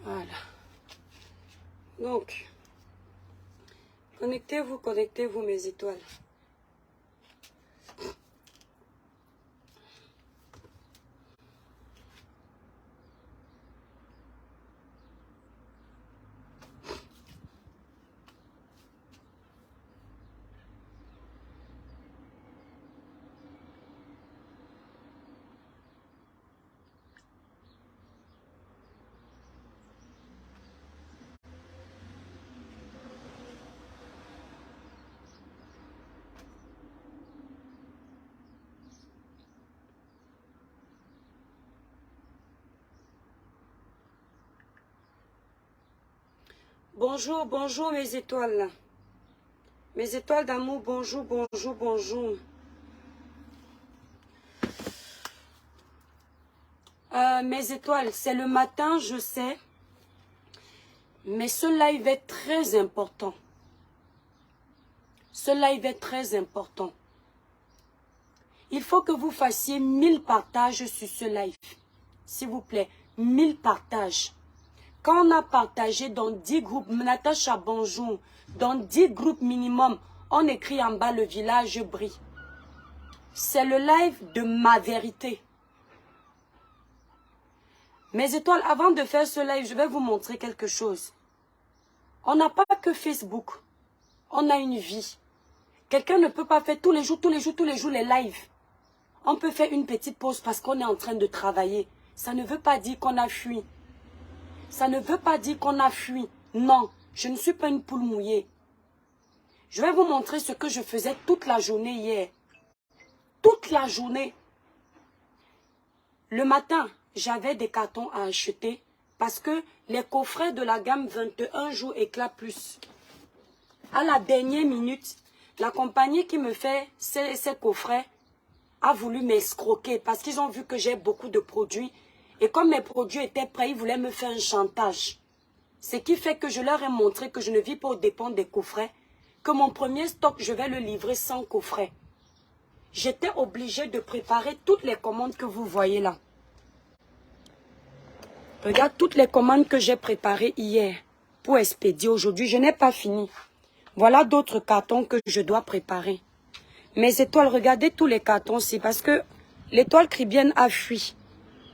Voilà. Donc, connectez-vous, mes étoiles. Bonjour, bonjour mes étoiles. Mes étoiles d'amour, bonjour, bonjour, bonjour. Mes étoiles, c'est le matin, je sais. Mais ce live est très important. Ce live est très important. Il faut que vous fassiez 1000 partages sur ce live. S'il vous plaît, 1000 partages. Quand on a partagé dans 10 groupes, Natacha, bonjour, dans 10 groupes minimum, on écrit en bas le village brille. C'est le live de ma vérité. Mes étoiles, avant de faire ce live, je vais vous montrer quelque chose. On n'a pas que Facebook. On a une vie. Quelqu'un ne peut pas faire tous les jours les lives. On peut faire une petite pause parce qu'on est en train de travailler. Ça ne veut pas dire qu'on a fui. Ça ne veut pas dire qu'on a fui. Non, je ne suis pas une poule mouillée. Je vais vous montrer ce que je faisais toute la journée hier. Toute la journée. Le matin, j'avais des cartons à acheter parce que les coffrets de la gamme 21 jours éclat plus. À la dernière minute, la compagnie qui me fait ces coffrets a voulu m'escroquer parce qu'ils ont vu que j'ai beaucoup de produits. Et comme mes produits étaient prêts, ils voulaient me faire un chantage. Ce qui fait que je leur ai montré que je ne vis pas aux dépens des coffrets, que mon premier stock, je vais le livrer sans coffret. J'étais obligée de préparer toutes les commandes que vous voyez là. Regarde toutes les commandes que j'ai préparées hier pour expédier aujourd'hui. Je n'ai pas fini. Voilà d'autres cartons que je dois préparer. Mes étoiles, regardez tous les cartons-ci parce que l'étoile cribienne a fui.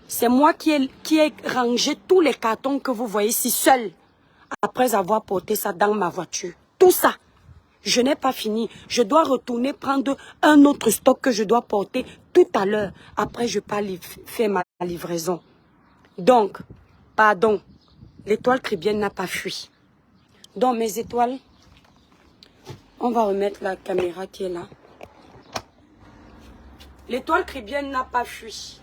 C'est moi qui ai rangé tous les cartons que vous voyez ici seul après avoir porté ça dans ma voiture. Tout ça, je n'ai pas fini. Je dois retourner prendre un autre stock que je dois porter tout à l'heure. Après, je peux faire ma livraison. Donc, pardon, l'étoile cribienne n'a pas fui. Donc, mes étoiles, on va remettre la caméra qui est là. L'étoile cribienne n'a pas fui.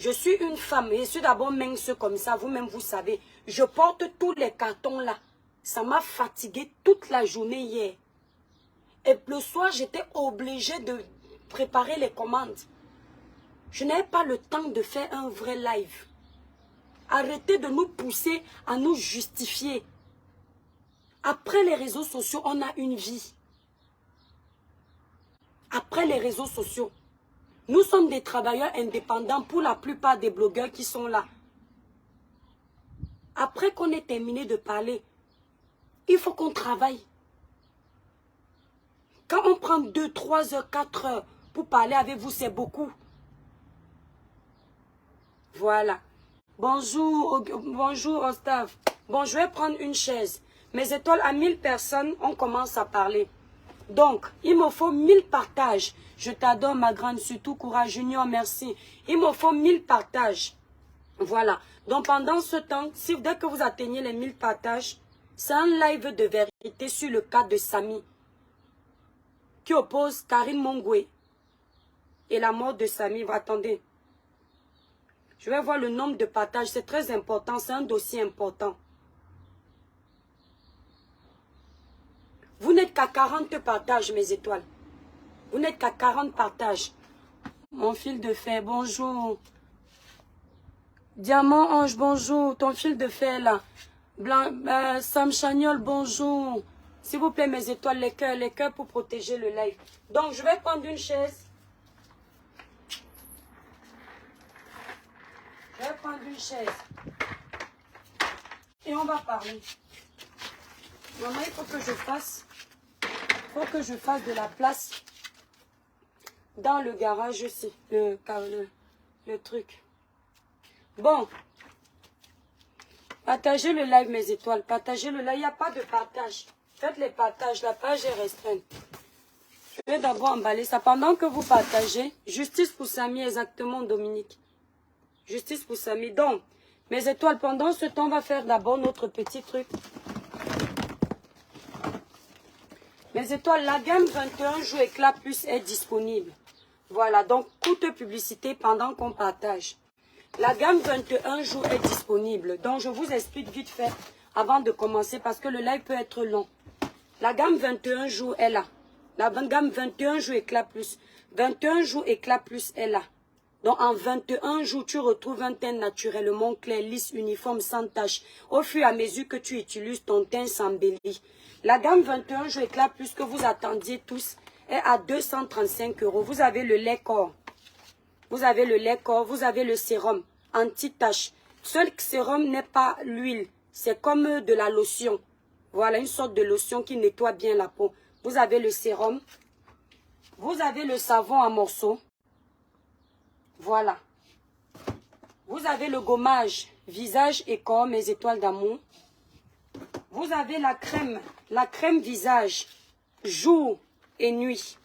Je suis une femme, je suis d'abord mince comme ça, vous-même vous savez. Je porte tous les cartons là. Ça m'a fatiguée toute la journée hier. Et le soir, j'étais obligée de préparer les commandes. Je n'avais pas le temps de faire un vrai live. Arrêtez de nous pousser à nous justifier. Après les réseaux sociaux, on a une vie. Après les réseaux sociaux. Nous sommes des travailleurs indépendants pour la plupart des blogueurs qui sont là. Après qu'on ait terminé de parler, il faut qu'on travaille. Quand on prend 2, 3 heures, 4 heures pour parler avec vous, c'est beaucoup. Voilà. Bonjour, bonjour Ostave. Bon, je vais prendre une chaise. Mes étoiles à 1000 personnes, on commence à parler. Donc, il me faut 1000 partages. Je t'adore, ma grande, surtout Courage Junior, merci. Il me faut 1000 partages. Voilà. Donc, pendant ce temps, dès que vous atteignez les 1000 partages, c'est un live de vérité sur le cas de Samy, qui oppose Karine Mongwe et la mort de Samy. Attendez. Je vais voir le nombre de partages. C'est très important. C'est un dossier important. Vous n'êtes qu'à 40 partages, mes étoiles. Vous n'êtes qu'à 40 partages. Mon fil de fer, bonjour. Diamant Ange, bonjour. Ton fil de fer, là. Blanc, Sam Chagnol, bonjour. S'il vous plaît, mes étoiles, les cœurs pour protéger le live. Donc, je vais prendre une chaise. Je vais prendre une chaise. et on va parler. Maman, il faut que je fasse de la place dans le garage aussi, le truc. Bon, partagez le live mes étoiles, partagez le live, il n'y a pas de partage. Faites les partages, la page est restreinte. Je vais d'abord emballer ça. Pendant que vous partagez, justice pour Samy, exactement Dominique. Justice pour Samy. Donc, mes étoiles, pendant ce temps, on va faire d'abord notre petit truc. Mes étoiles, la gamme 21 jours éclat plus est disponible. Voilà, donc coûte publicité pendant qu'on partage. La gamme 21 jours est disponible. Donc, je vous explique vite fait avant de commencer parce que le live peut être long. La gamme 21 jours est là. La gamme 21 jours éclat plus. 21 jours éclat plus est là. Donc, en 21 jours, tu retrouves un teint naturellement clair, lisse, uniforme, sans tache. Au fur et à mesure que tu utilises, ton teint s'embellit. La gamme 21 jours éclat plus que vous attendiez tous est à 235 €. Vous avez le lait corps. Vous avez le lait corps, vous avez le sérum anti-tache. Seul sérum n'est pas l'huile. C'est comme de la lotion. Voilà, une sorte de lotion qui nettoie bien la peau. Vous avez le sérum. Vous avez le savon en morceaux. Voilà. Vous avez le gommage visage et corps, mes étoiles d'amour. Vous avez la crème visage jour et nuit.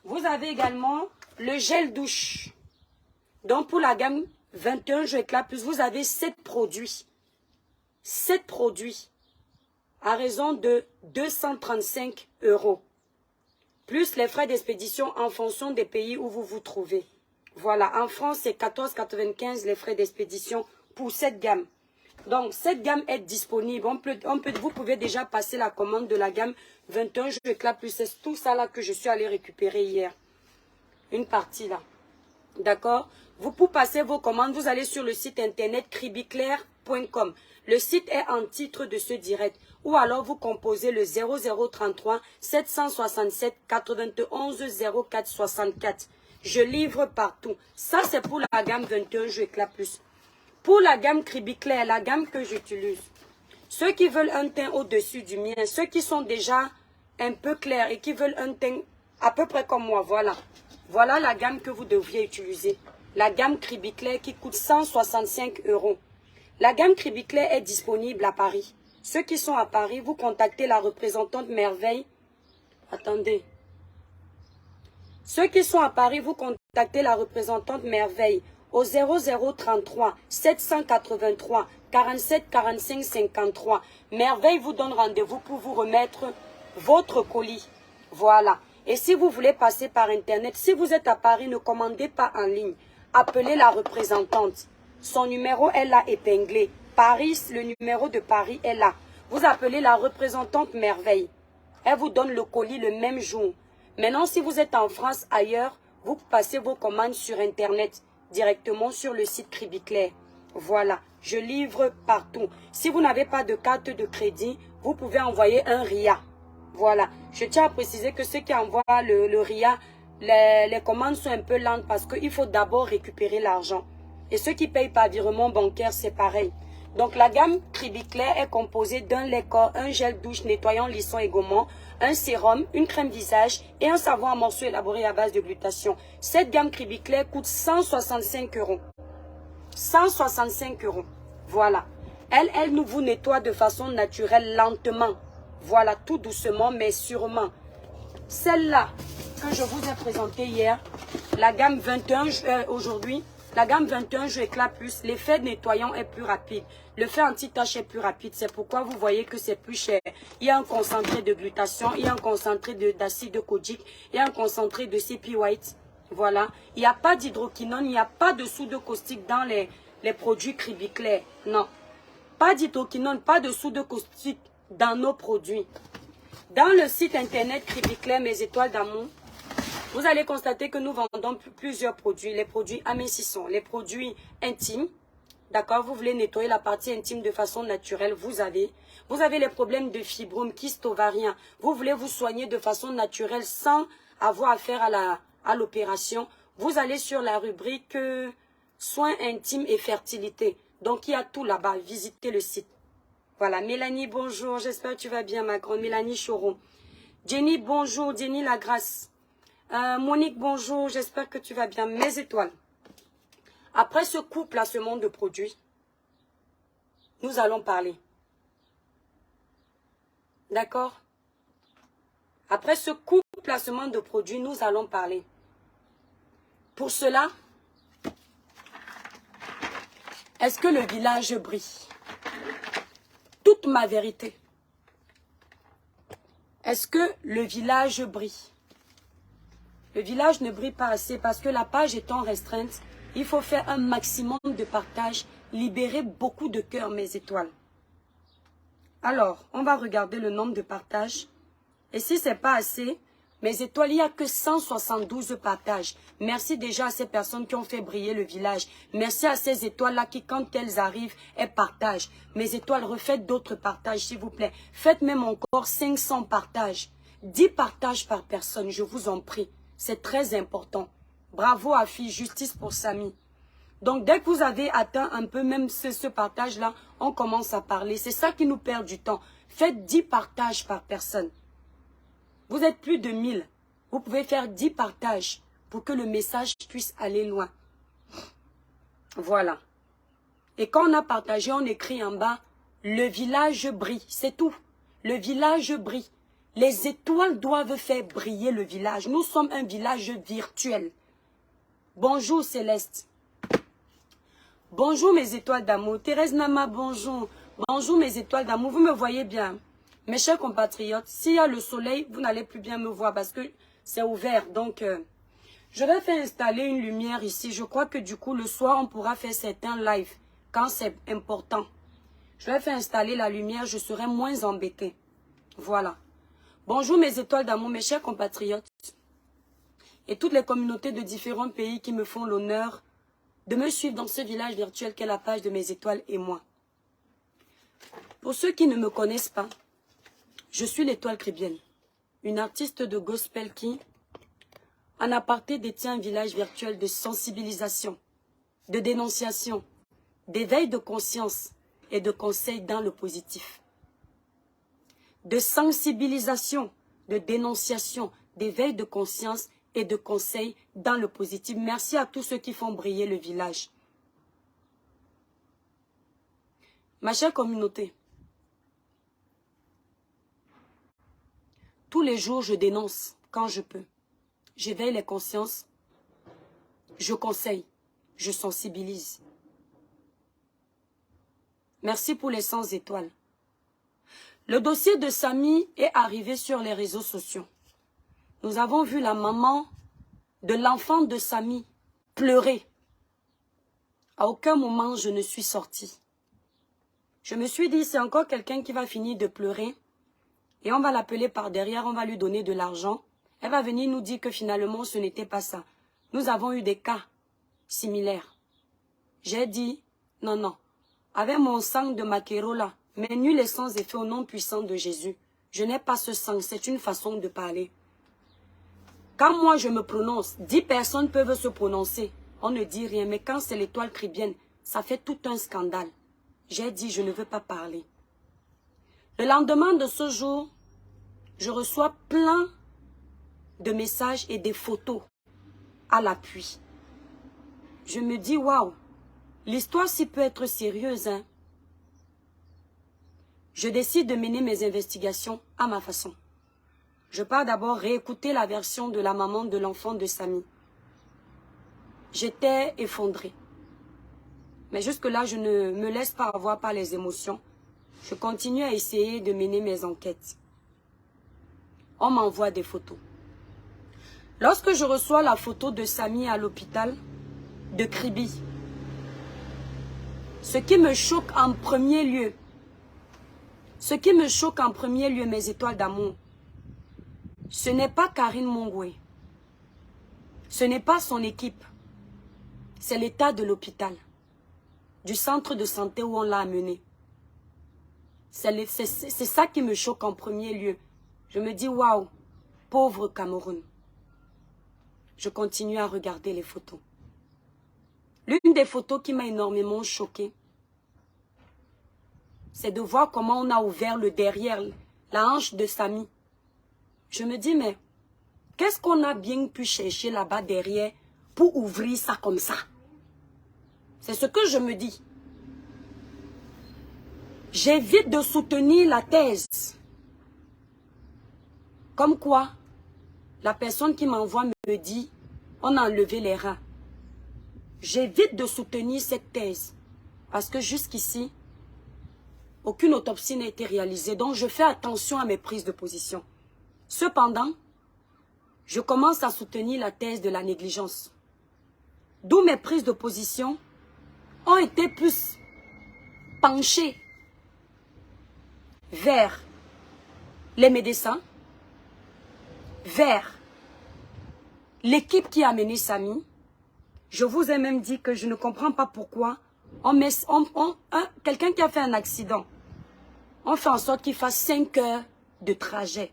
Vous avez également le gel douche. Donc pour la gamme 21 jours éclat plus, vous avez 7 produits. 7 produits à raison de 235 €. Plus les frais d'expédition en fonction des pays où vous vous trouvez. Voilà, en France, c'est 14,95 € les frais d'expédition pour cette gamme. Donc, cette gamme est disponible. Vous pouvez déjà passer la commande de la gamme 21 jours éclat plus. C'est tout ça là que je suis allée récupérer hier. Une partie là. D'accord? Vous pouvez passer vos commandes. Vous allez sur le site internet cribiclair.com. Le site est en titre de ce direct. Ou alors vous composez le 0033 767 91 04 64. Je livre partout. Ça, c'est pour la gamme 21 jours éclat plus. Pour la gamme Cribiclair, la gamme que j'utilise, ceux qui veulent un teint au-dessus du mien, ceux qui sont déjà un peu clairs et qui veulent un teint à peu près comme moi, voilà. Voilà la gamme que vous devriez utiliser. La gamme Cribiclair qui coûte 165 €. La gamme Cribiclair est disponible à Paris. Ceux qui sont à Paris, vous contactez la représentante Merveille. Attendez. Ceux qui sont à Paris, vous contactez la représentante Merveille au 0033 783 47 45 53. Merveille vous donne rendez-vous pour vous remettre votre colis. Voilà. Et si vous voulez passer par Internet, si vous êtes à Paris, ne commandez pas en ligne. Appelez la représentante. Son numéro est là épinglé. Paris, le numéro de Paris est là. Vous appelez la représentante Merveille. Elle vous donne le colis le même jour. Maintenant, si vous êtes en France, ailleurs, vous passez vos commandes sur Internet, directement sur le site Cribiclair. Voilà, je livre partout. Si vous n'avez pas de carte de crédit, vous pouvez envoyer un RIA. Voilà, je tiens à préciser que ceux qui envoient le RIA, les commandes sont un peu lentes parce qu'il faut d'abord récupérer l'argent. Et ceux qui payent par virement bancaire, c'est pareil. Donc la gamme Cribiclair est composée d'un lait corps, un gel douche nettoyant, lissant et gommant, un sérum, une crème visage et un savon en morceaux élaboré à base de glutation. Cette gamme Cribiclair coûte 165 €. 165 €. Voilà. Elle nous vous nettoie de façon naturelle, lentement. Voilà, tout doucement mais sûrement. Celle-là que je vous ai présentée hier, la gamme 21 aujourd'hui, la gamme 21 jours éclat plus, l'effet nettoyant est plus rapide. Le fait anti-tache est plus rapide. C'est pourquoi vous voyez que c'est plus cher. Il y a un concentré de glutation, il y a un concentré d'acide kodique, il y a un concentré de CP White. Voilà. Il n'y a pas d'hydroquinone, il n'y a pas de soude caustique dans les produits Cribiclair. Non. Pas d'hydroquinone, pas de soude caustique dans nos produits. Dans le site internet Cribiclair, mes étoiles d'amour, vous allez constater que nous vendons plusieurs produits. Les produits amincissants, les produits intimes. D'accord, vous voulez nettoyer la partie intime de façon naturelle, vous avez. Vous avez les problèmes de fibromes, kystes ovariens. Vous voulez vous soigner de façon naturelle sans avoir affaire à l'opération. Vous allez sur la rubrique soins intimes et fertilité. Donc, il y a tout là-bas. Visitez le site. Voilà, Mélanie, bonjour. J'espère que tu vas bien, ma grande. Mélanie Choron. Jenny, bonjour. Jenny Lagrasse. Monique, bonjour. J'espère que tu vas bien. Mes étoiles. Après ce court placement de produits, nous allons parler. D'accord? Après ce court placement de produits, nous allons parler. Pour cela, est-ce que le village brille? Toute ma vérité. Est-ce que le village brille? Le village ne brille pas assez parce que la page étant restreinte, il faut faire un maximum de partage, libérer beaucoup de cœurs, mes étoiles. Alors, on va regarder le nombre de partages. Et si ce n'est pas assez, mes étoiles, il n'y a que 172 partages. Merci déjà à ces personnes qui ont fait briller le village. Merci à ces étoiles-là qui, quand elles arrivent, elles partagent. Mes étoiles, refaites d'autres partages, s'il vous plaît. Faites même encore 500 partages. 10 partages par personne, je vous en prie. C'est très important. Bravo à Fille, justice pour Samy. Donc, dès que vous avez atteint un peu même ce partage-là, on commence à parler. C'est ça qui nous perd du temps. Faites 10 partages par personne. Vous êtes plus de 1000. Vous pouvez faire 10 partages pour que le message puisse aller loin. Voilà. Et quand on a partagé, on écrit en bas, le village brille. C'est tout. Le village brille. Les étoiles doivent faire briller le village. Nous sommes un village virtuel. Bonjour Céleste. Bonjour mes étoiles d'amour. Thérèse Nama, bonjour. Bonjour mes étoiles d'amour. Vous me voyez bien? Mes chers compatriotes, s'il y a le soleil, vous n'allez plus bien me voir parce que c'est ouvert. Donc, je vais faire installer une lumière ici. Je crois que du coup, le soir, on pourra faire certains lives quand c'est important. Je vais faire installer la lumière, je serai moins embêtée. Voilà. Bonjour mes étoiles d'amour, mes chers compatriotes. Et toutes les communautés de différents pays qui me font l'honneur de me suivre dans ce village virtuel qu'est la page de mes étoiles et moi. Pour ceux qui ne me connaissent pas, je suis l'étoile Caribbean, une artiste de gospel qui, en aparté, détient un village virtuel de sensibilisation, de dénonciation, d'éveil de conscience et de conseils dans le positif. De sensibilisation, de dénonciation, d'éveil de conscience et de conseils dans le positif. Merci à tous ceux qui font briller le village. Ma chère communauté, tous les jours, je dénonce quand je peux. J'éveille les consciences, je conseille, je sensibilise. Merci pour les 100 étoiles. Le dossier de Samy est arrivé sur les réseaux sociaux. Nous avons vu la maman de l'enfant de Samy pleurer. À aucun moment, je ne suis sortie. Je me suis dit, c'est encore quelqu'un qui va finir de pleurer. Et on va l'appeler par derrière, on va lui donner de l'argent. Elle va venir nous dire que finalement, ce n'était pas ça. Nous avons eu des cas similaires. J'ai dit, non, non. Avec mon sang de maquereau là, mais nul est sans effet au nom puissant de Jésus. Je n'ai pas ce sang, c'est une façon de parler. Quand moi je me prononce, 10 personnes peuvent se prononcer. On ne dit rien, mais quand c'est l'étoile caribéenne, ça fait tout un scandale. J'ai dit, je ne veux pas parler. Le lendemain de ce jour, je reçois plein de messages et des photos à l'appui. Je me dis, waouh, l'histoire s'y peut être sérieuse. Hein? Je décide de mener mes investigations à ma façon. Je pars d'abord réécouter la version de la maman de l'enfant de Samy. J'étais effondrée. Mais jusque-là, je ne me laisse pas avoir par les émotions. Je continue à essayer de mener mes enquêtes. On m'envoie des photos. Lorsque je reçois la photo de Samy à l'hôpital de Kribi, ce qui me choque en premier lieu, mes étoiles d'amour, ce n'est pas Karine Mongwe, ce n'est pas son équipe, c'est l'état de l'hôpital, du centre de santé où on l'a amené. C'est ça qui me choque en premier lieu. Je me dis, waouh, pauvre Cameroun. Je continue à regarder les photos. L'une des photos qui m'a énormément choquée, c'est de voir comment on a ouvert le derrière, la hanche de Samy. Je me dis, mais qu'est-ce qu'on a bien pu chercher là-bas derrière pour ouvrir ça comme ça? C'est ce que je me dis. J'évite de soutenir la thèse. Comme quoi, la personne qui m'envoie me dit, on a enlevé les reins. J'évite de soutenir cette thèse. Parce que jusqu'ici, aucune autopsie n'a été réalisée. Donc, je fais attention à mes prises de position. Cependant, je commence à soutenir la thèse de la négligence. D'où mes prises de position ont été plus penchées vers les médecins, vers l'équipe qui a mené Samy. Je vous ai même dit que je ne comprends pas pourquoi quelqu'un qui a fait un accident, on fait en sorte qu'il fasse 5 heures de trajet.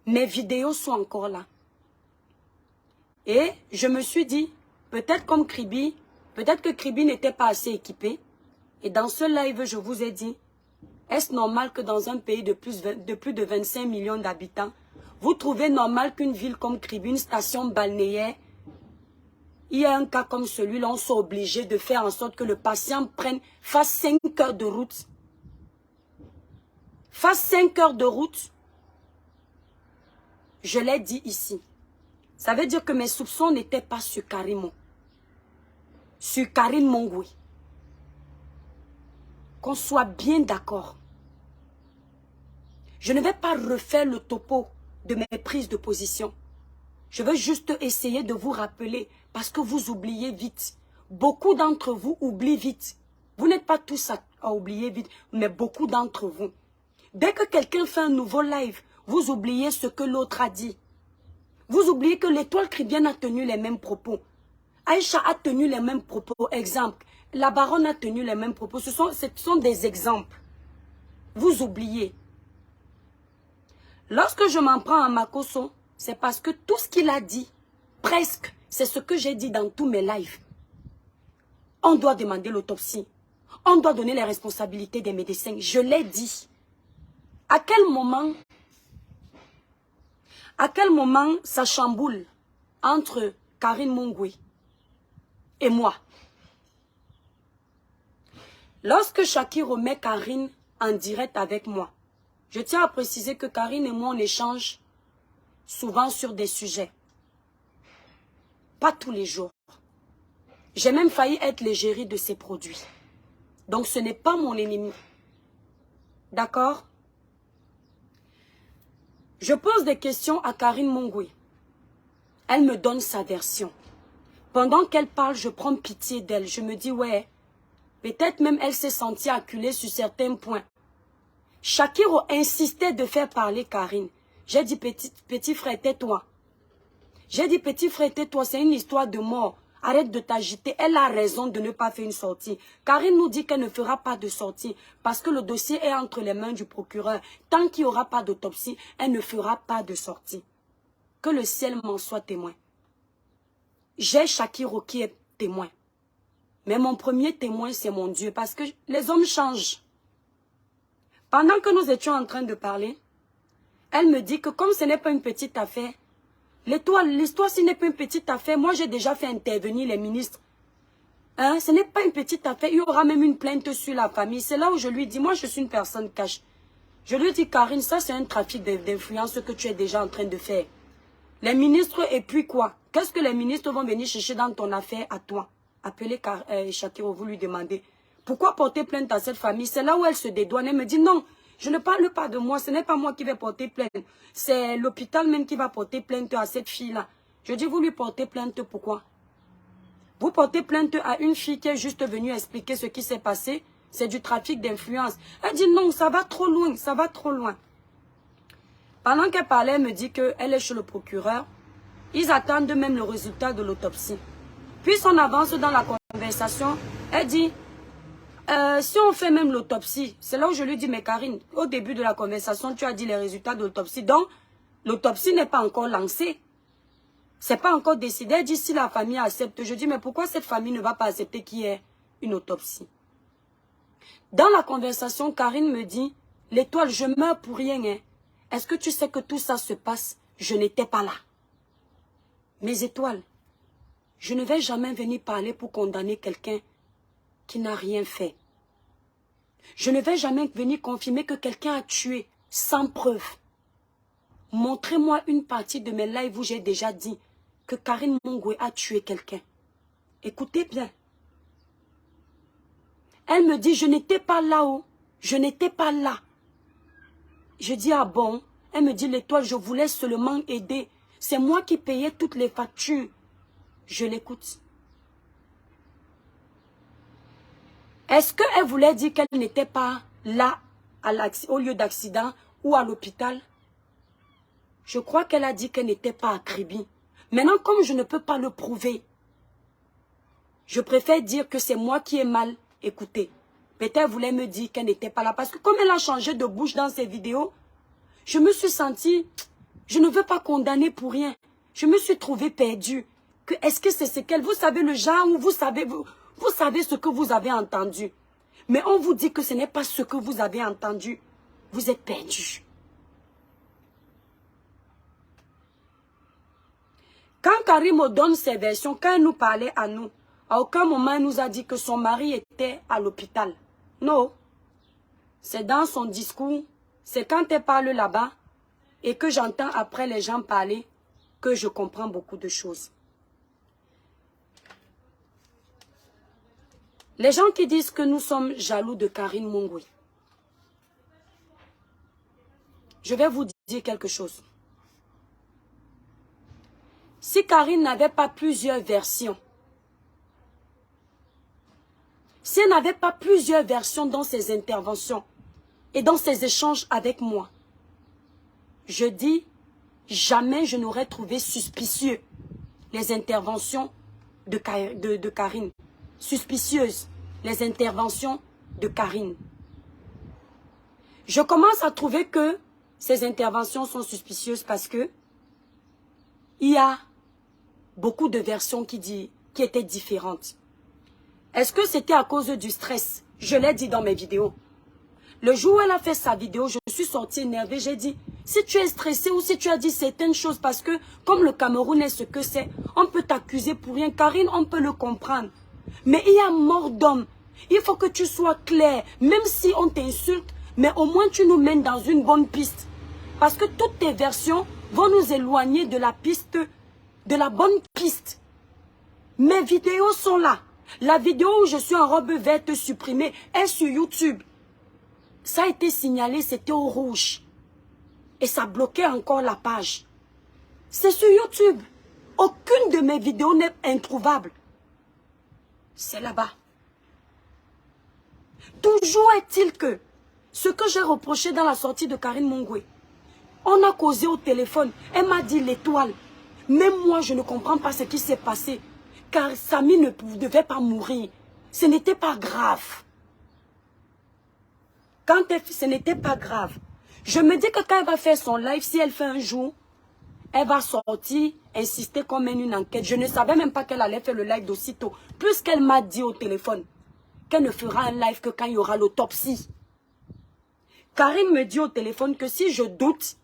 Mes vidéos sont encore là. Et je me suis dit, peut-être comme Kribi, peut-être que Kribi n'était pas assez équipé. Et dans ce live, je vous ai dit, est-ce normal que dans un pays de plus de 25 millions d'habitants, vous trouvez normal qu'une ville comme Kribi, une station balnéaire, il y a un cas comme celui-là, on soit obligé de faire en sorte que le patient fasse 5 heures de route. Fasse 5 heures de route. Je l'ai dit ici. Ça veut dire que mes soupçons n'étaient pas sur Karim. Sur Karim Mongoui. Qu'on soit bien d'accord. Je ne vais pas refaire le topo de mes prises de position. Je veux juste essayer de vous rappeler parce que vous oubliez vite. Beaucoup d'entre vous oublient vite. Vous n'êtes pas tous à oublier vite, mais beaucoup d'entre vous. Dès que quelqu'un fait un nouveau live, vous oubliez ce que l'autre a dit. Vous oubliez que l'étoile chrétienne a tenu les mêmes propos. Aïcha a tenu les mêmes propos. Exemple, la baronne a tenu les mêmes propos. Ce sont des exemples. Vous oubliez. Lorsque je m'en prends à Makosso, c'est parce que tout ce qu'il a dit, presque, c'est ce que j'ai dit dans tous mes lives. On doit demander l'autopsie. On doit donner les responsabilités des médecins. Je l'ai dit. À quel moment ça chamboule entre Karine Mongoui et moi? Lorsque Shakiro met Karine en direct avec moi, je tiens à préciser que Karine et moi, on échange souvent sur des sujets. Pas tous les jours. J'ai même failli être l'égérie de ces produits. Donc ce n'est pas mon ennemi. D'accord? Je pose des questions à Karine Mongoui. Elle me donne sa version. Pendant qu'elle parle, je prends pitié d'elle. Je me dis, ouais, peut-être même elle s'est sentie acculée sur certains points. Shakiro insistait de faire parler Karine. J'ai dit, petit frère, tais-toi. J'ai dit, petit frère, tais-toi, c'est une histoire de mort. Arrête de t'agiter. Elle a raison de ne pas faire une sortie. Karine nous dit qu'elle ne fera pas de sortie parce que le dossier est entre les mains du procureur. Tant qu'il n'y aura pas d'autopsie, elle ne fera pas de sortie. Que le ciel m'en soit témoin. J'ai Shakiro qui est témoin. Mais mon premier témoin, c'est mon Dieu parce que les hommes changent. Pendant que nous étions en train de parler, elle me dit que comme ce n'est pas une petite affaire, l'histoire, ce n'est pas une petite affaire. Moi, j'ai déjà fait intervenir les ministres. Hein? Ce n'est pas une petite affaire. Il y aura même une plainte sur la famille. C'est là où je lui dis, moi, je suis une personne cash. Je lui dis, Karine, ça, c'est un trafic d'influence que tu es déjà en train de faire. Les ministres, et puis quoi? Qu'est-ce que les ministres vont venir chercher dans ton affaire à toi? Appelez Shakiro, vous lui demandez. Pourquoi porter plainte à cette famille? C'est là où elle se dédouane. Elle me dit, non, je ne parle pas de moi. Ce n'est pas moi qui vais porter plainte. C'est l'hôpital même qui va porter plainte à cette fille-là. Je dis, vous lui portez plainte pourquoi? Vous portez plainte à une fille qui est juste venue expliquer ce qui s'est passé. C'est du trafic d'influence. Elle dit, non, ça va trop loin, ça va trop loin. Pendant qu'elle parlait, elle me dit qu'elle est chez le procureur. Ils attendent même le résultat de l'autopsie. Puis on avance dans la conversation. Elle dit, si on fait même l'autopsie, c'est là où je lui dis, mais Karine, au début de la conversation, tu as dit les résultats de l'autopsie. Donc, l'autopsie n'est pas encore lancée. C'est pas encore décidé. Elle dit, si la famille accepte. Je dis, mais pourquoi cette famille ne va pas accepter qu'il y ait une autopsie? Dans la conversation, Karine me dit, l'étoile, je meurs pour rien. Hein. Est-ce que tu sais que tout ça se passe? Je n'étais pas là. Mes étoiles, je ne vais jamais venir parler pour condamner quelqu'un qui n'a rien fait. Je ne vais jamais venir confirmer que quelqu'un a tué sans preuve. Montrez-moi une partie de mes lives où j'ai déjà dit que Karine Mongwe a tué quelqu'un. Écoutez bien. Elle me dit, je n'étais pas là-haut. Je n'étais pas là. Je dis, ah bon? Elle me dit, l'étoile, je voulais seulement aider. C'est moi qui payais toutes les factures. Je l'écoute. Est-ce qu'elle voulait dire qu'elle n'était pas là au lieu d'accident ou à l'hôpital? Je crois qu'elle a dit qu'elle n'était pas à Kribi. Maintenant, comme je ne peux pas le prouver, je préfère dire que c'est moi qui ai mal écouté. Peut-être elle voulait me dire qu'elle n'était pas là. Parce que comme elle a changé de bouche dans ses vidéos, je me suis sentie, je ne veux pas condamner pour rien. Je me suis trouvée perdue. Est-ce que c'est ce qu'elle, vous savez le genre où vous savez ce que vous avez entendu. Mais on vous dit que ce n'est pas ce que vous avez entendu. Vous êtes perdu. Quand Karim donne ses versions, quand elle nous parlait à nous, à aucun moment elle nous a dit que son mari était à l'hôpital. Non. C'est dans son discours, c'est quand elle parle là-bas et que j'entends après les gens parler que je comprends beaucoup de choses. Les gens qui disent que nous sommes jaloux de Karine Mongwe, je vais vous dire quelque chose. Si Karine n'avait pas plusieurs versions, si elle n'avait pas plusieurs versions dans ses interventions et dans ses échanges avec moi, je dis, jamais je n'aurais trouvé suspicieux les interventions de Karine. Suspicieuses les interventions de Karine. Je commence à trouver que ces interventions sont suspicieuses parce que il y a beaucoup de versions qui étaient différentes. Est-ce que c'était à cause du stress? Je l'ai dit dans mes vidéos. Le jour où elle a fait sa vidéo, je suis sortie énervée. J'ai dit, si tu es stressé ou si tu as dit certaines choses parce que, comme le Cameroun est ce que c'est, on peut t'accuser pour rien. Karine, on peut le comprendre. Mais il y a mort d'homme. Il faut que tu sois clair. Même si on t'insulte, mais au moins tu nous mènes dans une bonne piste. Parce que toutes tes versions vont nous éloigner de la piste, de la bonne piste. Mes vidéos sont là. La vidéo où je suis en robe verte supprimée est sur YouTube. Ça a été signalé, c'était au rouge. Et ça bloquait encore la page. C'est sur YouTube. Aucune de mes vidéos n'est introuvable. C'est là-bas. Toujours est-il que ce que j'ai reproché dans la sortie de Karine Mongwe, on a causé au téléphone. Elle m'a dit l'étoile. Même moi, je ne comprends pas ce qui s'est passé. Car Samy ne devait pas mourir. Ce n'était pas grave. Ce n'était pas grave. Je me dis que quand elle va faire son live, si elle fait un jour, elle va sortir, insister comme une enquête. Je ne savais même pas qu'elle allait faire le live d'aussitôt. Puisqu'elle m'a dit au téléphone qu'elle ne fera un live que quand il y aura l'autopsie. Karine me dit au téléphone que si je doute,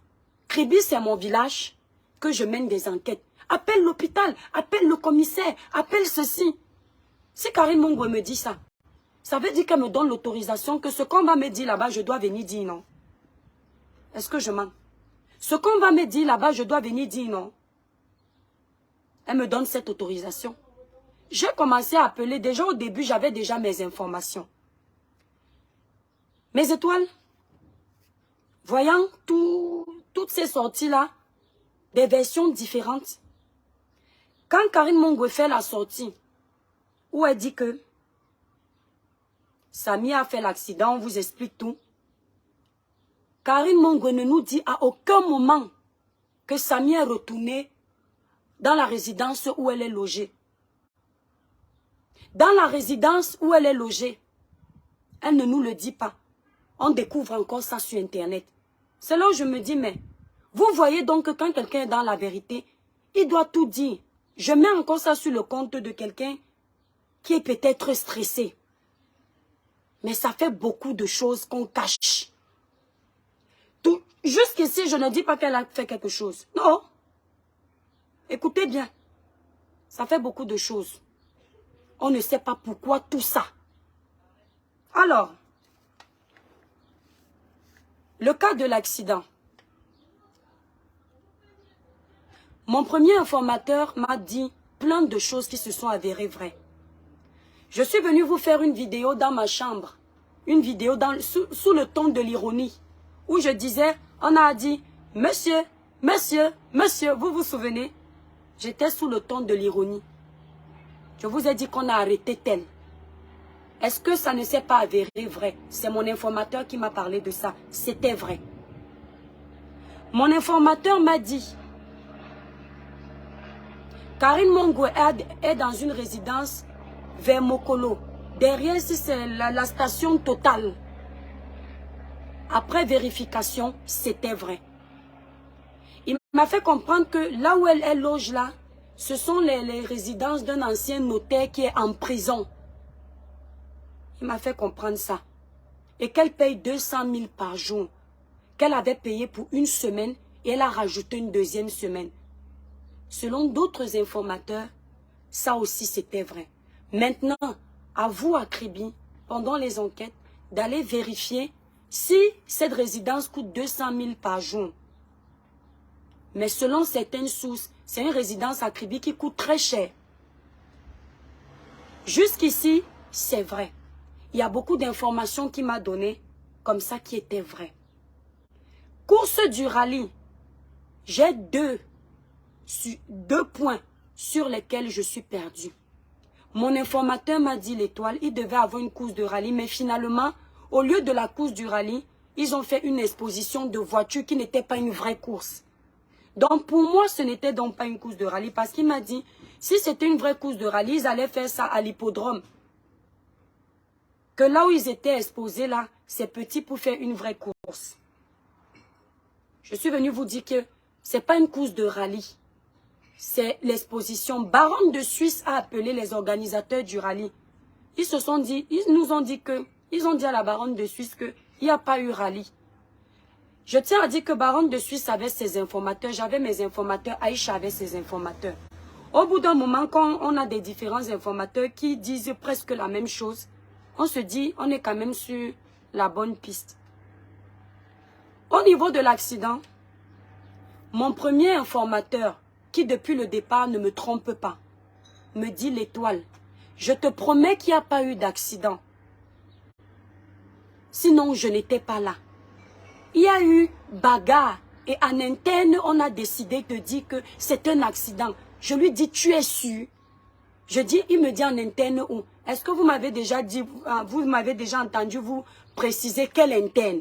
Kribi c'est mon village, que je mène des enquêtes. Appelle l'hôpital, appelle le commissaire, appelle ceci. Si Karine Mongwe me dit ça, ça veut dire qu'elle me donne l'autorisation que ce qu'on va me dire là-bas, je dois venir dire non. Est-ce que je mens? Ce qu'on va me dire là-bas, je dois venir dire non. Elle me donne cette autorisation. J'ai commencé à appeler. Déjà au début, j'avais déjà mes informations. Mes étoiles, voyant toutes ces sorties-là, des versions différentes. Quand Karine Mongwe fait la sortie, où elle dit que Samy a fait l'accident, on vous explique tout. Karine Mongwe ne nous dit à aucun moment que Samy est retourné dans la résidence où elle est logée. Dans la résidence où elle est logée, elle ne nous le dit pas. On découvre encore ça sur Internet. C'est là où je me dis, mais vous voyez donc que quand quelqu'un est dans la vérité, il doit tout dire. Je mets encore ça sur le compte de quelqu'un qui est peut-être stressé. Mais ça fait beaucoup de choses qu'on cache. Jusqu'ici, je ne dis pas qu'elle a fait quelque chose. Non. Écoutez bien. Ça fait beaucoup de choses. On ne sait pas pourquoi tout ça. Alors, le cas de l'accident. Mon premier informateur m'a dit plein de choses qui se sont avérées vraies. Je suis venue vous faire une vidéo dans ma chambre. Une vidéo sous le ton de l'ironie. Où je disais, on a dit, monsieur, monsieur, monsieur, vous vous souvenez? J'étais sous le ton de l'ironie. Je vous ai dit qu'on a arrêté tel. Est-ce que ça ne s'est pas avéré vrai? C'est mon informateur qui m'a parlé de ça. C'était vrai. Mon informateur m'a dit, Karine Mongo est dans une résidence vers Mokolo. Derrière, c'est la station Total. Après vérification, c'était vrai. Il m'a fait comprendre que là où elle loge là, ce sont les résidences d'un ancien notaire qui est en prison. Il m'a fait comprendre ça. Et qu'elle paye 200 000 par jour. Qu'elle avait payé pour une semaine et elle a rajouté une deuxième semaine. Selon d'autres informateurs, ça aussi c'était vrai. Maintenant, à vous, Akribi, pendant les enquêtes, d'aller vérifier si cette résidence coûte 200 000 par jour. Mais selon certaines sources, c'est une résidence Akribi qui coûte très cher. Jusqu'ici, c'est vrai. Il y a beaucoup d'informations qu'il m'a données, comme ça, qui étaient vraies. Course du rallye. J'ai deux points sur lesquels je suis perdu. Mon informateur m'a dit l'étoile, il devait avoir une course de rallye, mais finalement, au lieu de la course du rallye, ils ont fait une exposition de voitures qui n'était pas une vraie course. Donc pour moi, ce n'était donc pas une course de rallye, parce qu'il m'a dit, si c'était une vraie course de rallye, ils allaient faire ça à l'hippodrome. Que là où ils étaient exposés, là, c'est petit pour faire une vraie course. Je suis venu vous dire que ce n'est pas une course de rallye. C'est l'exposition. Baronne de Suisse a appelé les organisateurs du rallye. Ils nous ont dit que, ils ont dit à la Baronne de Suisse qu'il n'y a pas eu rallye. Je tiens à dire que Baronne de Suisse avait ses informateurs, j'avais mes informateurs, Aïcha avait ses informateurs. Au bout d'un moment, quand on a des différents informateurs qui disent presque la même chose, on se dit, on est quand même sur la bonne piste. Au niveau de l'accident, mon premier informateur, qui depuis le départ ne me trompe pas, me dit l'étoile, je te promets qu'il n'y a pas eu d'accident. Sinon, je n'étais pas là. Il y a eu bagarre et en interne, on a décidé de dire que c'est un accident. Je lui dis, tu es sûr? Je dis, il me dit en interne où? Est-ce que vous m'avez déjà dit, vous m'avez déjà entendu vous préciser quel interne?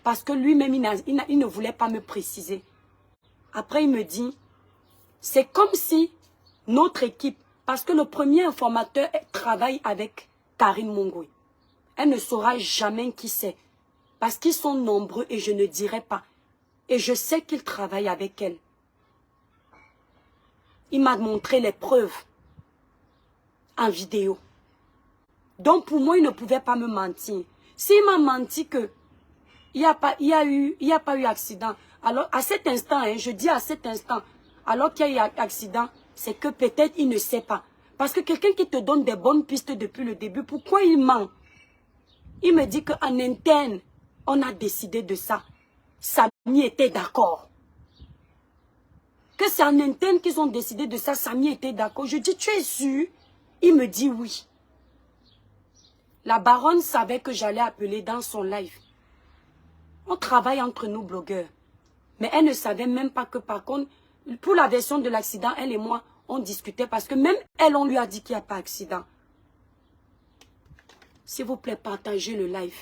Parce que lui-même, il ne voulait pas me préciser. Après, il me dit, c'est comme si notre équipe, parce que le premier informateur travaille avec Karine Mongoï. Elle ne saura jamais qui c'est. Parce qu'ils sont nombreux et je ne dirai pas. Et je sais qu'il travaille avec elle. Il m'a montré les preuves en vidéo. Donc pour moi, il ne pouvait pas me mentir. S'il m'a menti que il n'y a pas eu accident, alors à cet instant, hein, je dis à cet instant, alors qu'il y a eu accident, c'est que peut-être il ne sait pas. Parce que quelqu'un qui te donne des bonnes pistes depuis le début, pourquoi il ment? Il me dit qu'en interne, on a décidé de ça. Samy était d'accord. Que c'est en interne qu'ils ont décidé de ça, Samy était d'accord. Je dis, tu es sûr? Il me dit oui. La baronne savait que j'allais appeler dans son live. On travaille entre nous blogueurs. Mais elle ne savait même pas que par contre, pour la version de l'accident, elle et moi, on discutait parce que même elle, on lui a dit qu'il n'y a pas d'accident. S'il vous plaît, partagez le live.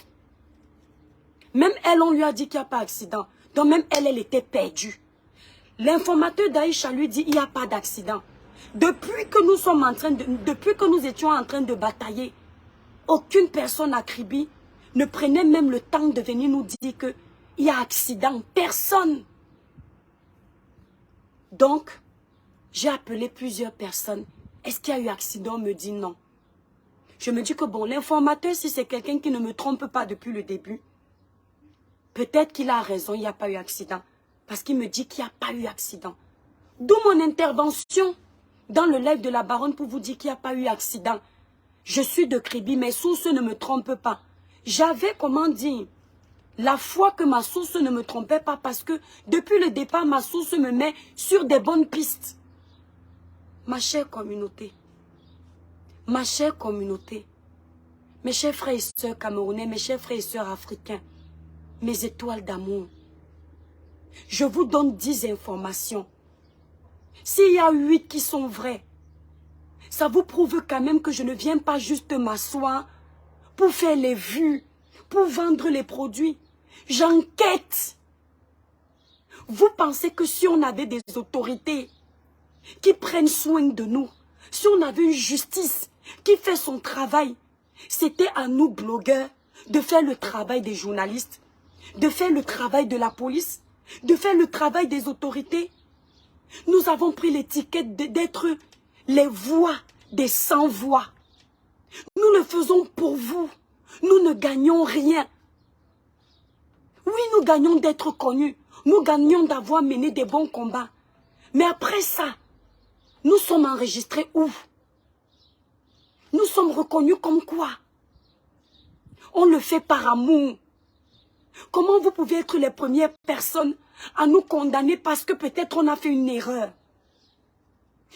Même elle, on lui a dit qu'il n'y a pas d'accident. Donc même elle, elle était perdue. L'informateur d'Aïcha lui dit qu'il n'y a pas d'accident. Depuis que nous étions en train de batailler, aucune personne à Kribi ne prenait même le temps de venir nous dire qu'il y a accident. Personne. Donc, j'ai appelé plusieurs personnes. Est-ce qu'il y a eu accident? On me dit non. Je me dis que bon, l'informateur, si c'est quelqu'un qui ne me trompe pas depuis le début, peut-être qu'il a raison, il n'y a pas eu accident. Parce qu'il me dit qu'il n'y a pas eu accident. D'où mon intervention dans le live de la baronne pour vous dire qu'il n'y a pas eu accident. Je suis de Kribi, mes sources ne me trompent pas. J'avais, comment dire, la foi que ma source ne me trompait pas parce que depuis le départ, ma source me met sur des bonnes pistes. Ma chère communauté, mes chers frères et sœurs camerounais, mes chers frères et sœurs africains, mes étoiles d'amour, je vous donne 10 informations. S'il y a 8 qui sont vraies, ça vous prouve quand même que je ne viens pas juste m'asseoir pour faire les vues, pour vendre les produits. J'enquête. Vous pensez que si on avait des autorités qui prennent soin de nous, si on avait une justice qui fait son travail, c'était à nous blogueurs de faire le travail des journalistes, de faire le travail de la police, de faire le travail des autorités. Nous avons pris l'étiquette d'être les voix des sans-voix. Nous le faisons pour vous. Nous ne gagnons rien. Oui, nous gagnons d'être connus. Nous gagnons d'avoir mené des bons combats. Mais après ça, nous sommes enregistrés où? Nous sommes reconnus comme quoi? On le fait par amour. Comment vous pouvez être les premières personnes à nous condamner parce que peut-être on a fait une erreur?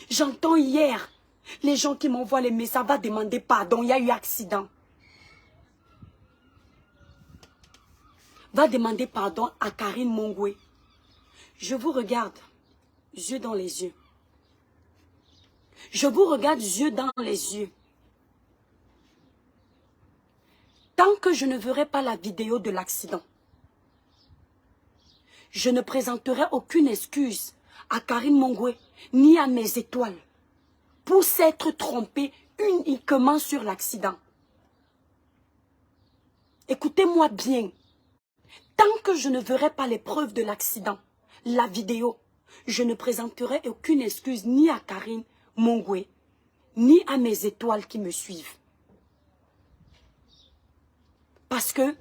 J'entends hier les gens qui m'envoient les messages, va demander pardon, il y a eu accident. Va demander pardon à Karine Mongwe. Je vous regarde, yeux dans les yeux. Je vous regarde, yeux dans les yeux. Tant que je ne verrai pas la vidéo de l'accident, je ne présenterai aucune excuse à Karine Mongwe ni à mes étoiles pour s'être trompée uniquement sur l'accident. Écoutez-moi bien. Tant que je ne verrai pas les preuves de l'accident, la vidéo, je ne présenterai aucune excuse ni à Karine Mongwe, ni à mes étoiles qui me suivent. Parce que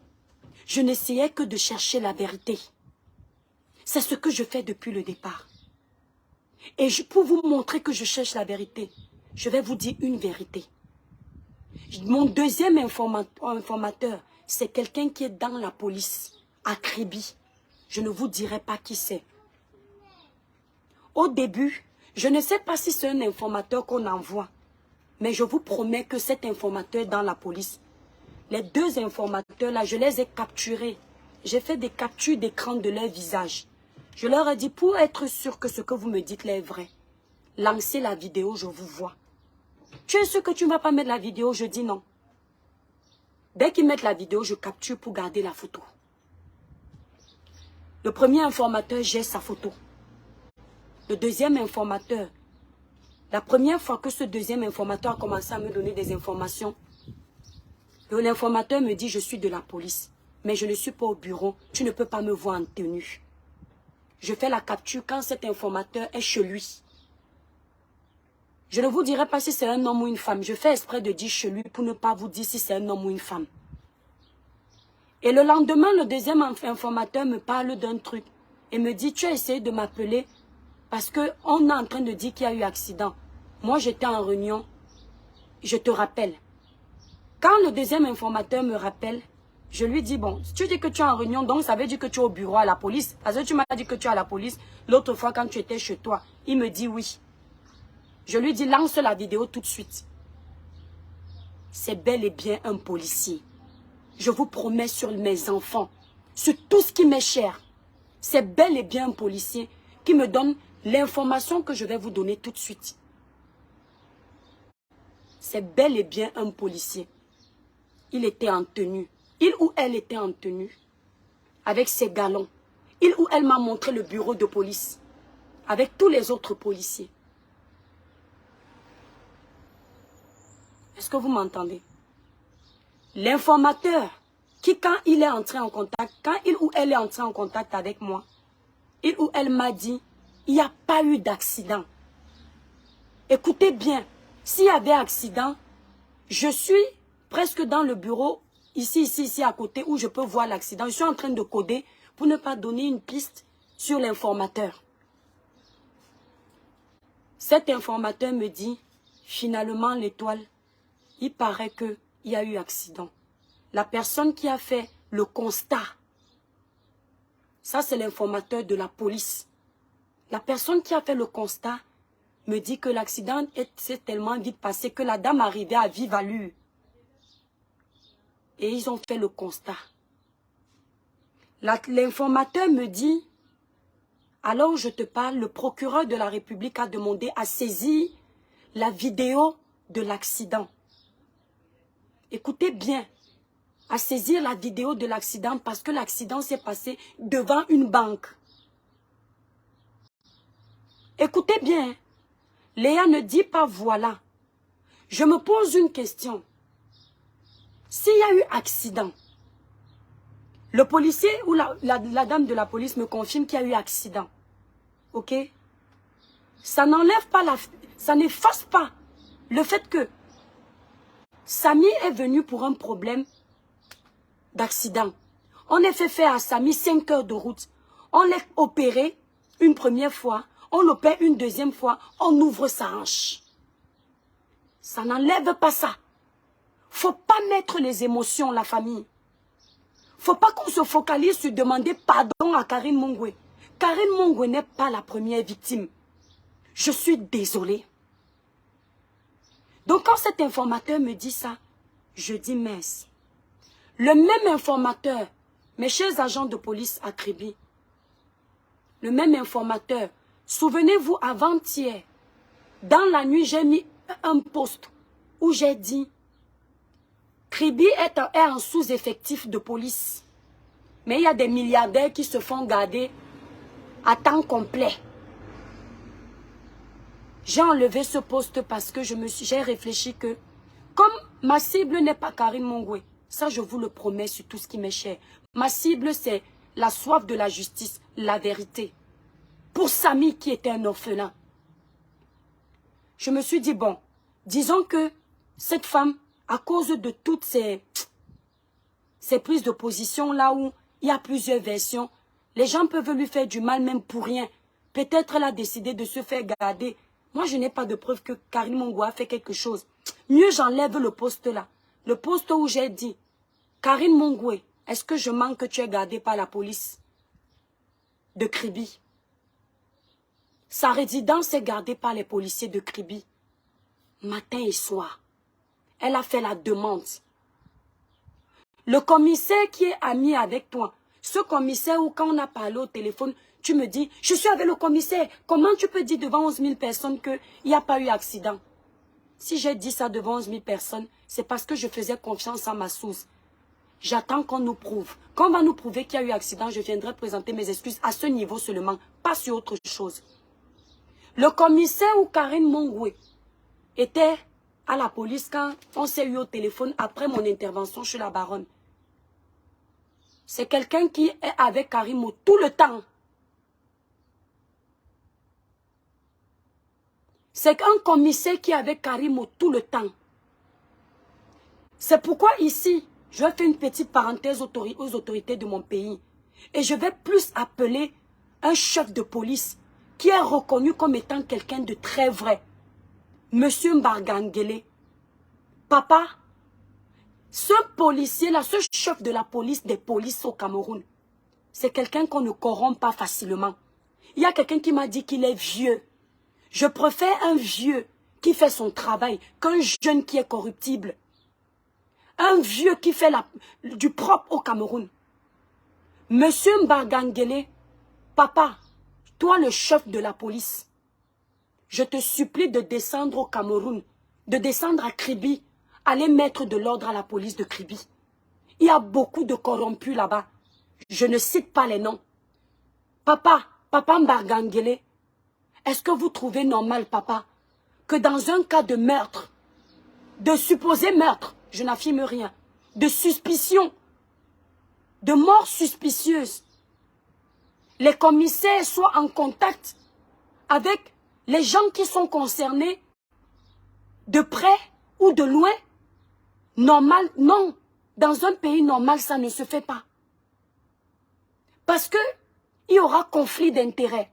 je n'essayais que de chercher la vérité. C'est ce que je fais depuis le départ. Et pour vous montrer que je cherche la vérité, je vais vous dire une vérité. Mon deuxième informateur, c'est quelqu'un qui est dans la police, à Kribi. Je ne vous dirai pas qui c'est. Au début, je ne sais pas si c'est un informateur qu'on envoie, mais je vous promets que cet informateur est dans la police. Les 2 informateurs là, je les ai capturés. J'ai fait des captures d'écran de leur visage. Je leur ai dit, pour être sûr que ce que vous me dites là est vrai, lancez la vidéo, je vous vois. Tu es sûr que tu ne vas pas mettre la vidéo? Je dis non. Dès qu'ils mettent la vidéo, je capture pour garder la photo. Le premier informateur, j'ai sa photo. Le deuxième informateur, la première fois que ce deuxième informateur a commencé à me donner des informations, l'informateur me dit, je suis de la police, mais je ne suis pas au bureau, tu ne peux pas me voir en tenue. Je fais la capture quand cet informateur est chez lui. Je ne vous dirai pas si c'est un homme ou une femme. Je fais exprès de dire chez lui pour ne pas vous dire si c'est un homme ou une femme. Et le lendemain, le deuxième informateur me parle d'un truc et me dit, tu as essayé de m'appeler parce qu'on est en train de dire qu'il y a eu accident. Moi, j'étais en réunion. Je te rappelle. Quand le deuxième informateur me rappelle, je lui dis, bon, si tu dis que tu es en réunion, donc ça veut dire que tu es au bureau à la police. Parce que tu m'as dit que tu es à la police l'autre fois quand tu étais chez toi. Il me dit oui. Je lui dis, lance la vidéo tout de suite. C'est bel et bien un policier. Je vous promets sur mes enfants, sur tout ce qui m'est cher. C'est bel et bien un policier qui me donne l'information que je vais vous donner tout de suite. C'est bel et bien un policier. Il était en tenue. Il ou elle était en tenue. Avec ses galons. Il ou elle m'a montré le bureau de police. Avec tous les autres policiers. Est-ce que vous m'entendez? L'informateur qui, quand il est entré en contact, quand il ou elle est entré en contact avec moi, il ou elle m'a dit, il n'y a pas eu d'accident. Écoutez bien, s'il y avait accident, je suis presque dans le bureau, ici à côté, où je peux voir l'accident. Je suis en train de coder pour ne pas donner une piste sur l'informateur. Cet informateur me dit, finalement, l'Étoile, il paraît qu'il y a eu accident. La personne qui a fait le constat, ça c'est l'informateur de la police. La personne qui a fait le constat me dit que l'accident s'est tellement vite passé que la dame arrivait à vive allure. Et ils ont fait le constat. L'informateur me dit, alors où je te parle, le procureur de la République a demandé à saisir la vidéo de l'accident. Écoutez bien, à saisir la vidéo de l'accident parce que l'accident s'est passé devant une banque. Écoutez bien, Léa ne dit pas voilà. Je me pose une question. S'il y a eu accident, le policier ou la dame de la police me confirme qu'il y a eu accident. Ok? Ça n'enlève pas ça n'efface pas le fait que Samy est venu pour un problème d'accident. On a fait faire à Samy 5 heures de route. On l'a opéré une première fois, on l'opère une deuxième fois, on ouvre sa hanche. Ça n'enlève pas ça. Faut pas mettre les émotions, la famille. Faut pas qu'on se focalise sur demander pardon à Karine Mongwe. Karine Mongwe n'est pas la première victime. Je suis désolée. Donc quand cet informateur me dit ça, je dis mince. Le même informateur, mes chers agents de police à Kribi, le même informateur, souvenez-vous avant-hier, dans la nuit j'ai mis un post où j'ai dit Kribi est en sous-effectif de police. Mais il y a des milliardaires qui se font garder à temps complet. J'ai enlevé ce poste parce que j'ai réfléchi que, comme ma cible n'est pas Karine Mongwe, ça je vous le promets sur tout ce qui m'est cher. Ma cible c'est la soif de la justice, la vérité. Pour Samy qui était un orphelin. Je me suis dit bon, disons que cette femme, à cause de toutes ces prises de position là où il y a plusieurs versions, les gens peuvent lui faire du mal même pour rien. Peut-être elle a décidé de se faire garder. Moi, je n'ai pas de preuve que Karine Mongwe a fait quelque chose. Mieux, j'enlève le poste là. Le poste où j'ai dit, Karine Mongwe, est-ce que je manque que tu es gardée par la police de Kribi? Sa résidence est gardée par les policiers de Kribi. Matin et soir. Elle a fait la demande. Le commissaire qui est ami avec toi, ce commissaire où quand on a parlé au téléphone, tu me dis, je suis avec le commissaire. Comment tu peux dire devant 11 000 personnes qu'il n'y a pas eu accident? Si j'ai dit ça devant 11 000 personnes, c'est parce que je faisais confiance à ma source. J'attends qu'on nous prouve. Quand on va nous prouver qu'il y a eu accident, je viendrai présenter mes excuses à ce niveau seulement, pas sur autre chose. Le commissaire ou Karine Mongwe était à la police quand on s'est eu au téléphone après mon intervention chez la baronne. C'est quelqu'un qui est avec Karimo tout le temps. C'est un commissaire qui est avec Karimo tout le temps. C'est pourquoi ici, je vais faire une petite parenthèse aux autorités de mon pays. Et je vais plus appeler un chef de police qui est reconnu comme étant quelqu'un de très vrai. Monsieur Mbargangele. Papa, ce policier-là, ce chef de la police des polices au Cameroun, c'est quelqu'un qu'on ne corrompt pas facilement. Il y a quelqu'un qui m'a dit qu'il est vieux. Je préfère un vieux qui fait son travail qu'un jeune qui est corruptible. Un vieux qui fait du propre au Cameroun. Monsieur Mbargangele, papa, toi le chef de la police, je te supplie de descendre au Cameroun, de descendre à Kribi, aller mettre de l'ordre à la police de Kribi. Il y a beaucoup de corrompus là-bas. Je ne cite pas les noms. Papa Mbargangele, est-ce que vous trouvez normal, papa, que dans un cas de meurtre, de supposé meurtre, je n'affirme rien, de suspicion, de mort suspicieuse, les commissaires soient en contact avec les gens qui sont concernés, de près ou de loin? Normal, non. Dans un pays normal, ça ne se fait pas. Parce que il y aura conflit d'intérêts.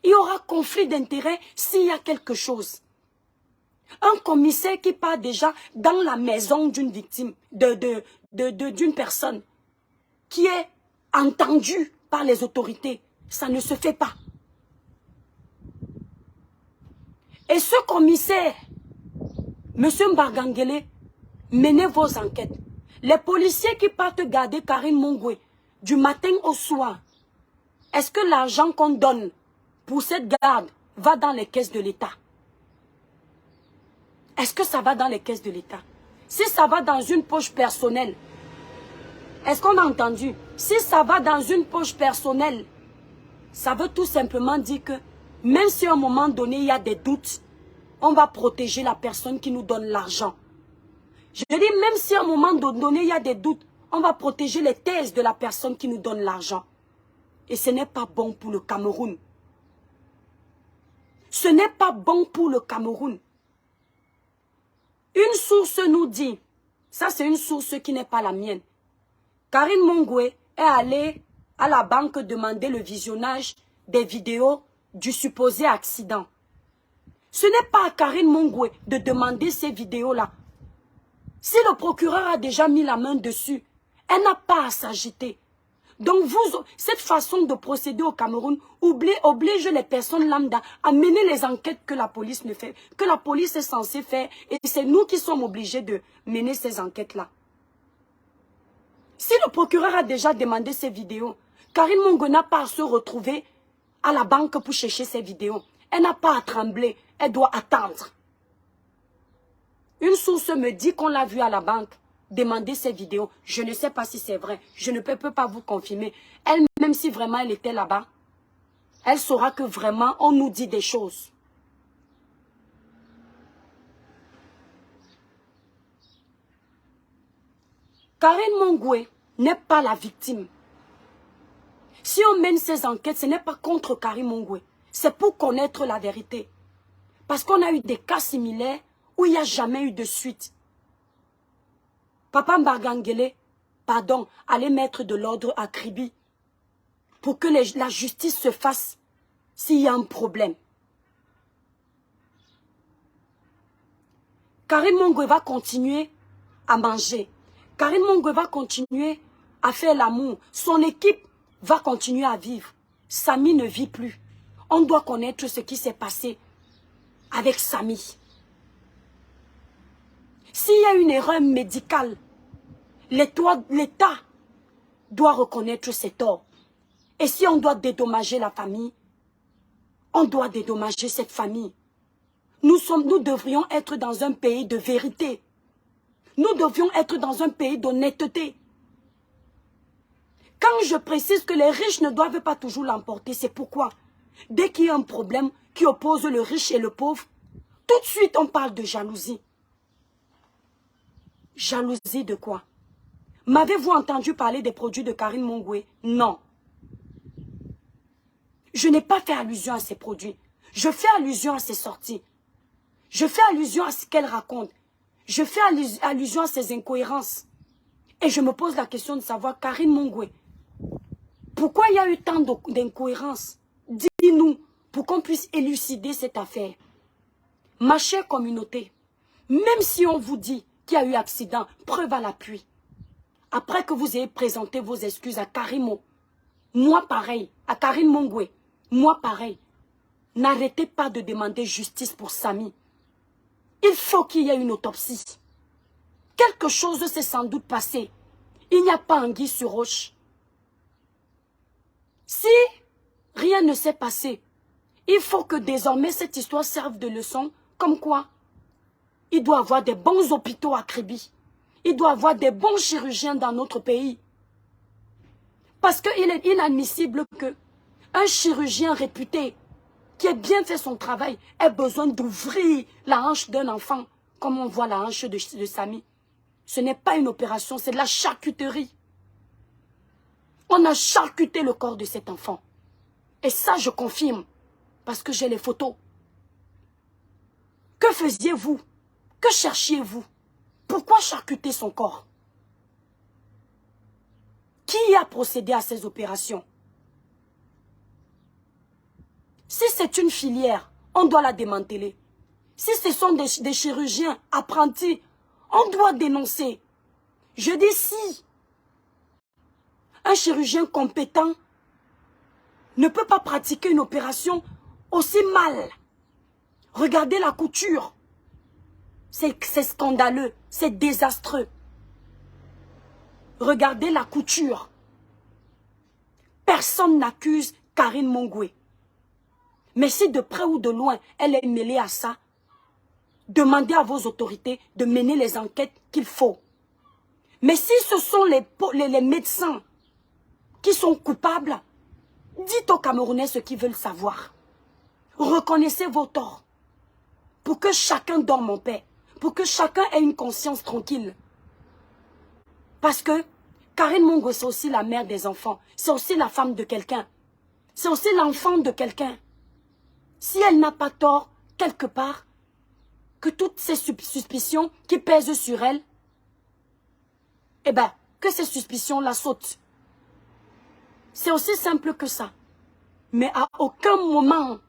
Il y aura conflit d'intérêts s'il y a quelque chose. Un commissaire qui part déjà dans la maison d'une victime, d'une personne qui est entendue par les autorités, ça ne se fait pas. Et ce commissaire, M. Mbargangele, menez vos enquêtes. Les policiers qui partent garder Karine Mongwe du matin au soir, est-ce que l'argent qu'on donne pour cette garde va dans les caisses de l'État? Est-ce que ça va dans les caisses de l'État? Si ça va dans une poche personnelle, est-ce qu'on a entendu? Si ça va dans une poche personnelle, ça veut tout simplement dire que même si à un moment donné il y a des doutes, on va protéger la personne qui nous donne l'argent. Je dis même si à un moment donné il y a des doutes, on va protéger les thèses de la personne qui nous donne l'argent. Et ce n'est pas bon pour le Cameroun. Ce n'est pas bon pour le Cameroun. Une source nous dit, ça c'est une source qui n'est pas la mienne, Karine Mongwe est allée à la banque demander le visionnage des vidéos du supposé accident. Ce n'est pas à Karine Mongwe de demander ces vidéos-là. Si le procureur a déjà mis la main dessus, elle n'a pas à s'agiter. Donc cette façon de procéder au Cameroun oblige les personnes lambda à mener les enquêtes que la police ne fait, que la police est censée faire, et c'est nous qui sommes obligés de mener ces enquêtes-là. Si le procureur a déjà demandé ces vidéos, Karine Mongwe n'a pas à se retrouver à la banque pour chercher ces vidéos. Elle n'a pas à trembler, elle doit attendre. Une source me dit qu'on l'a vue à la banque demander ces vidéos. Je ne sais pas si c'est vrai. Je ne peux pas vous confirmer. Elle, même si vraiment elle était là-bas, elle saura que vraiment on nous dit des choses. Karine Mongwe n'est pas la victime. Si on mène ces enquêtes, ce n'est pas contre Karine Mongwe. C'est pour connaître la vérité. Parce qu'on a eu des cas similaires où il n'y a jamais eu de suite. Papa Mbargangele, pardon, allait mettre de l'ordre à Kribi pour que la justice se fasse s'il y a un problème. Karine Mongwe va continuer à manger. Karine Mongwe va continuer à faire l'amour. Son équipe va continuer à vivre. Samy ne vit plus. On doit connaître ce qui s'est passé avec Samy. S'il y a une erreur médicale, l'État doit reconnaître ses torts. Et si on doit dédommager la famille, on doit dédommager cette famille. Nous devrions être dans un pays de vérité. Nous devions être dans un pays d'honnêteté. Quand je précise que les riches ne doivent pas toujours l'emporter, c'est pourquoi, dès qu'il y a un problème qui oppose le riche et le pauvre, tout de suite on parle de jalousie. Jalousie de quoi? M'avez-vous entendu parler des produits de Karine Mongwe? Non. Je n'ai pas fait allusion à ces produits. Je fais allusion à ses sorties. Je fais allusion à ce qu'elle raconte. Je fais allusion à ses incohérences. Et je me pose la question de savoir, Karine Mongwe, pourquoi il y a eu tant d'incohérences? Dis-nous, pour qu'on puisse élucider cette affaire. Ma chère communauté, même si on vous dit qu'il y a eu accident, preuve à l'appui. Après que vous ayez présenté vos excuses à Karimo, moi pareil, à Karine Mongwe, moi pareil, n'arrêtez pas de demander justice pour Samy. Il faut qu'il y ait une autopsie. Quelque chose s'est sans doute passé. Il n'y a pas anguille sur roche. Si rien ne s'est passé, il faut que désormais cette histoire serve de leçon, comme quoi il doit y avoir des bons hôpitaux à Kribi. Il doit y avoir des bons chirurgiens dans notre pays. Parce qu'il est inadmissible qu'un chirurgien réputé, qui a bien fait son travail, ait besoin d'ouvrir la hanche d'un enfant, comme on voit la hanche de Samy. Ce n'est pas une opération, c'est de la charcuterie. On a charcuté le corps de cet enfant. Et ça, je confirme, parce que j'ai les photos. Que faisiez-vous? Que cherchiez-vous? Pourquoi charcuter son corps? Qui a procédé à ces opérations? Si c'est une filière, on doit la démanteler. Si ce sont des chirurgiens apprentis, on doit dénoncer. Je dis si un chirurgien compétent ne peut pas pratiquer une opération aussi mal. Regardez la couture. C'est scandaleux, c'est désastreux. Regardez la couture. Personne n'accuse Karine Mongwe. Mais si de près ou de loin, elle est mêlée à ça, demandez à vos autorités de mener les enquêtes qu'il faut. Mais si ce sont les médecins qui sont coupables, dites aux Camerounais ce qu'ils veulent savoir. Reconnaissez vos torts. Pour que chacun dorme en paix. Pour que chacun ait une conscience tranquille. Parce que Karine Mongwe, c'est aussi la mère des enfants. C'est aussi la femme de quelqu'un. C'est aussi l'enfant de quelqu'un. Si elle n'a pas tort, quelque part, que toutes ces suspicions qui pèsent sur elle, eh bien, que ces suspicions la sautent. C'est aussi simple que ça. Mais à aucun moment,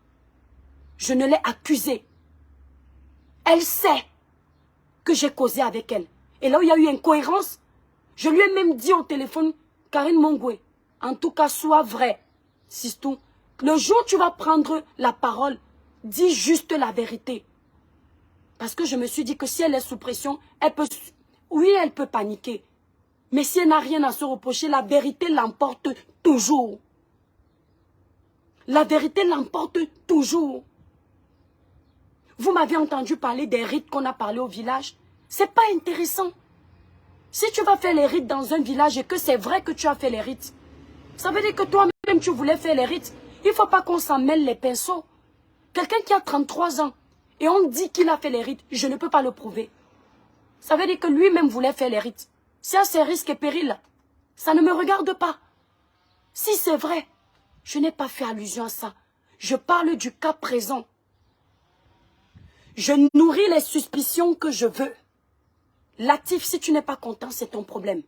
je ne l'ai accusée. Elle sait que j'ai causé avec elle. Et là où il y a eu incohérence, je lui ai même dit au téléphone, Karine Mongwe, en tout cas, sois vrai. Sistou, le jour où tu vas prendre la parole, dis juste la vérité. Parce que je me suis dit que si elle est sous pression, elle peut, oui, elle peut paniquer. Mais si elle n'a rien à se reprocher, la vérité l'emporte toujours. La vérité l'emporte toujours. Vous m'avez entendu parler des rites qu'on a parlé au village. C'est pas intéressant. Si tu vas faire les rites dans un village et que c'est vrai que tu as fait les rites, ça veut dire que toi-même tu voulais faire les rites. Il ne faut pas qu'on s'en mêle les pinceaux. Quelqu'un qui a 33 ans et on dit qu'il a fait les rites, je ne peux pas le prouver. Ça veut dire que lui-même voulait faire les rites. C'est à ses risques et périls. Ça ne me regarde pas. Si c'est vrai, je n'ai pas fait allusion à ça. Je parle du cas présent. Je nourris les suspicions que je veux. Latif, si tu n'es pas content, c'est ton problème.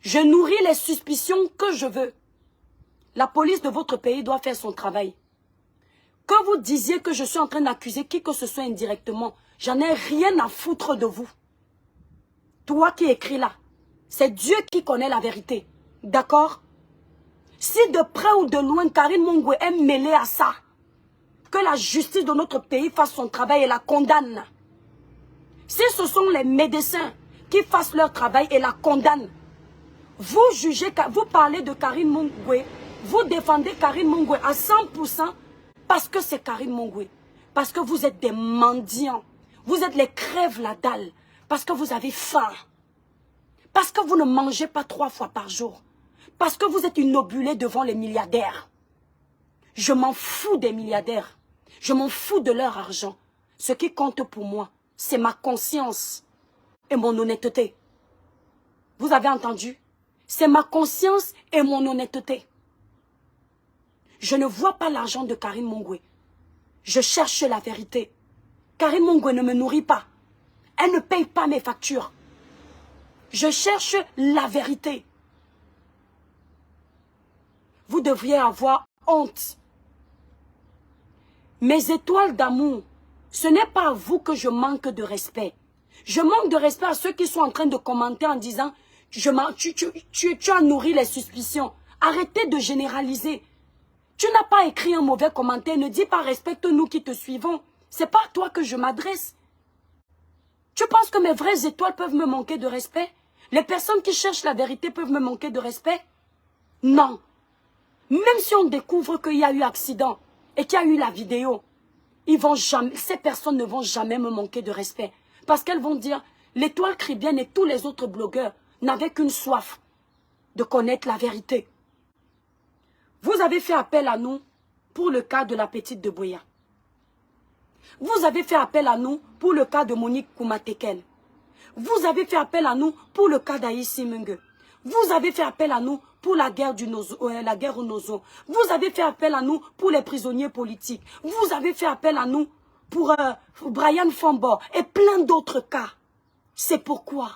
Je nourris les suspicions que je veux. La police de votre pays doit faire son travail. Que vous disiez que je suis en train d'accuser qui que ce soit indirectement, j'en ai rien à foutre de vous. Toi qui écris là, c'est Dieu qui connaît la vérité. D'accord? Si de près ou de loin, Karine Mongwe est mêlée à ça, que la justice de notre pays fasse son travail et la condamne. Si ce sont les médecins qui fassent leur travail et la condamnent, vous jugez, vous parlez de Karine Mongwe, vous défendez Karine Mongwe à 100% parce que c'est Karine Mongwe. Parce que vous êtes des mendiants. Vous êtes les crèves la dalle. Parce que vous avez faim. Parce que vous ne mangez pas 3 fois par jour. Parce que vous êtes une obulée devant les milliardaires. Je m'en fous des milliardaires. Je m'en fous de leur argent. Ce qui compte pour moi, c'est ma conscience et mon honnêteté. Vous avez entendu? C'est ma conscience et mon honnêteté. Je ne vois pas l'argent de Karine Mongwe. Je cherche la vérité. Karine Mongwe ne me nourrit pas. Elle ne paye pas mes factures. Je cherche la vérité. Vous devriez avoir honte. Mes étoiles d'amour, ce n'est pas à vous que je manque de respect. Je manque de respect à ceux qui sont en train de commenter en disant tu as nourri les suspicions. Arrêtez de généraliser. Tu n'as pas écrit un mauvais commentaire. Ne dis pas respecte-nous qui te suivons. C'est pas à toi que je m'adresse. Tu penses que mes vraies étoiles peuvent me manquer de respect? Les personnes qui cherchent la vérité peuvent me manquer de respect? Non. Même si on découvre qu'il y a eu accident et qu'il y a eu la vidéo, ces personnes ne vont jamais me manquer de respect. Parce qu'elles vont dire, l'étoile Caribbeenne et tous les autres blogueurs n'avaient qu'une soif de connaître la vérité. Vous avez fait appel à nous pour le cas de la petite de Boya. Vous avez fait appel à nous pour le cas de Monique Koumatekel. Vous avez fait appel à nous pour le cas d'Aïssi Mungue. Vous avez fait appel à nous pour la guerre au Nozo. Vous avez fait appel à nous pour les prisonniers politiques. Vous avez fait appel à nous pour Brian Fombo et plein d'autres cas. C'est pourquoi?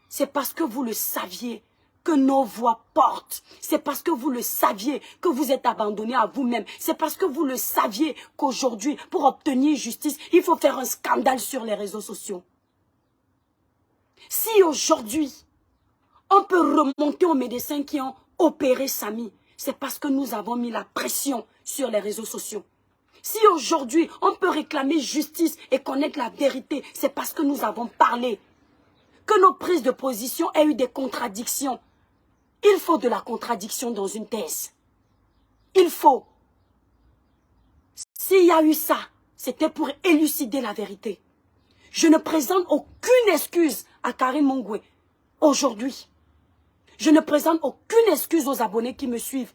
C'est parce que vous le saviez que nos voix portent. C'est parce que vous le saviez que vous êtes abandonnés à vous-même. C'est parce que vous le saviez qu'aujourd'hui, pour obtenir justice, il faut faire un scandale sur les réseaux sociaux. Si aujourd'hui, on peut remonter aux médecins qui ont opéré Samy, c'est parce que nous avons mis la pression sur les réseaux sociaux. Si aujourd'hui, on peut réclamer justice et connaître la vérité, c'est parce que nous avons parlé. Que nos prises de position aient eu des contradictions. Il faut de la contradiction dans une thèse. Il faut. S'il y a eu ça, c'était pour élucider la vérité. Je ne présente aucune excuse à Karim Mongwe aujourd'hui. Je ne présente aucune excuse aux abonnés qui me suivent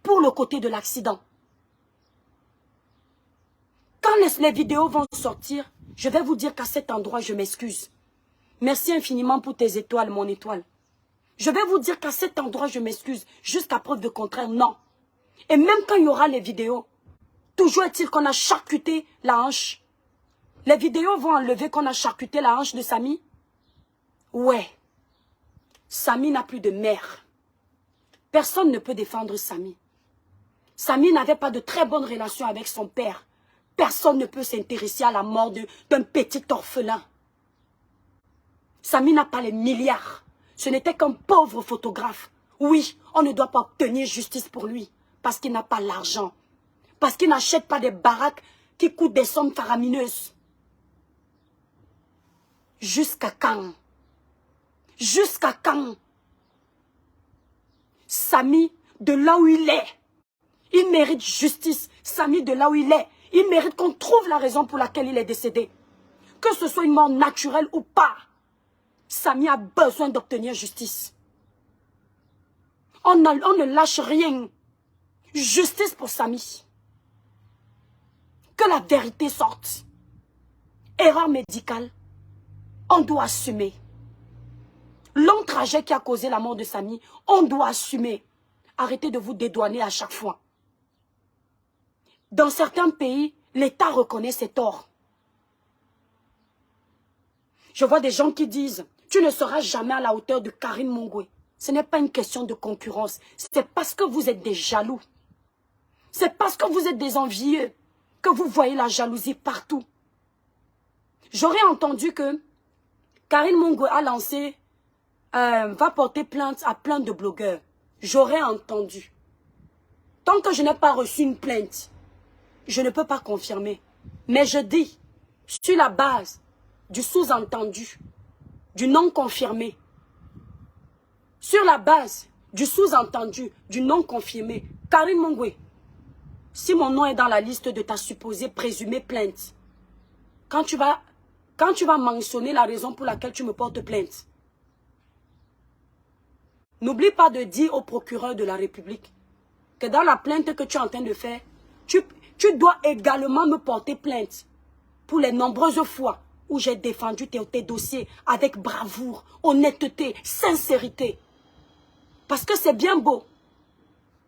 pour le côté de l'accident. Quand les vidéos vont sortir, je vais vous dire qu'à cet endroit, je m'excuse. Merci infiniment pour tes étoiles, mon étoile. Je vais vous dire qu'à cet endroit, je m'excuse. Jusqu'à preuve de contraire, non. Et même quand il y aura les vidéos, toujours est-il qu'on a charcuté la hanche. Les vidéos vont enlever qu'on a charcuté la hanche de Samy. Ouais. Samy n'a plus de mère. Personne ne peut défendre Samy. Samy n'avait pas de très bonne relation avec son père. Personne ne peut s'intéresser à la mort d'un petit orphelin. Samy n'a pas les milliards. Ce n'était qu'un pauvre photographe. Oui, on ne doit pas obtenir justice pour lui. Parce qu'il n'a pas l'argent. Parce qu'il n'achète pas des baraques qui coûtent des sommes faramineuses. Jusqu'à quand? Jusqu'à quand? Samy, de là où il est, il mérite justice. Samy, de là où il est, il mérite qu'on trouve la raison pour laquelle il est décédé. Que ce soit une mort naturelle ou pas. Samy a besoin d'obtenir justice. On ne lâche rien. Justice pour Samy. Que la vérité sorte. Erreur médicale. On doit assumer. Long trajet qui a causé la mort de Samy, on doit assumer. Arrêtez de vous dédouaner à chaque fois. Dans certains pays, l'État reconnaît ses torts. Je vois des gens qui disent, tu ne seras jamais à la hauteur de Karim Mongwe. Ce n'est pas une question de concurrence. C'est parce que vous êtes des jaloux. C'est parce que vous êtes des envieux que vous voyez la jalousie partout. J'aurais entendu que Karim Mongwe a lancé, va porter plainte à plein de blogueurs. J'aurais entendu. Tant que je n'ai pas reçu une plainte, je ne peux pas confirmer. Mais je dis, sur la base du sous-entendu, du non confirmé, sur la base du sous-entendu, du non confirmé, Karim Mongwe, si mon nom est dans la liste de ta supposée présumée plainte, quand tu vas mentionner la raison pour laquelle tu me portes plainte, n'oublie pas de dire au procureur de la République que dans la plainte que tu es en train de faire, tu dois également me porter plainte pour les nombreuses fois où j'ai défendu tes dossiers avec bravoure, honnêteté, sincérité. Parce que c'est bien beau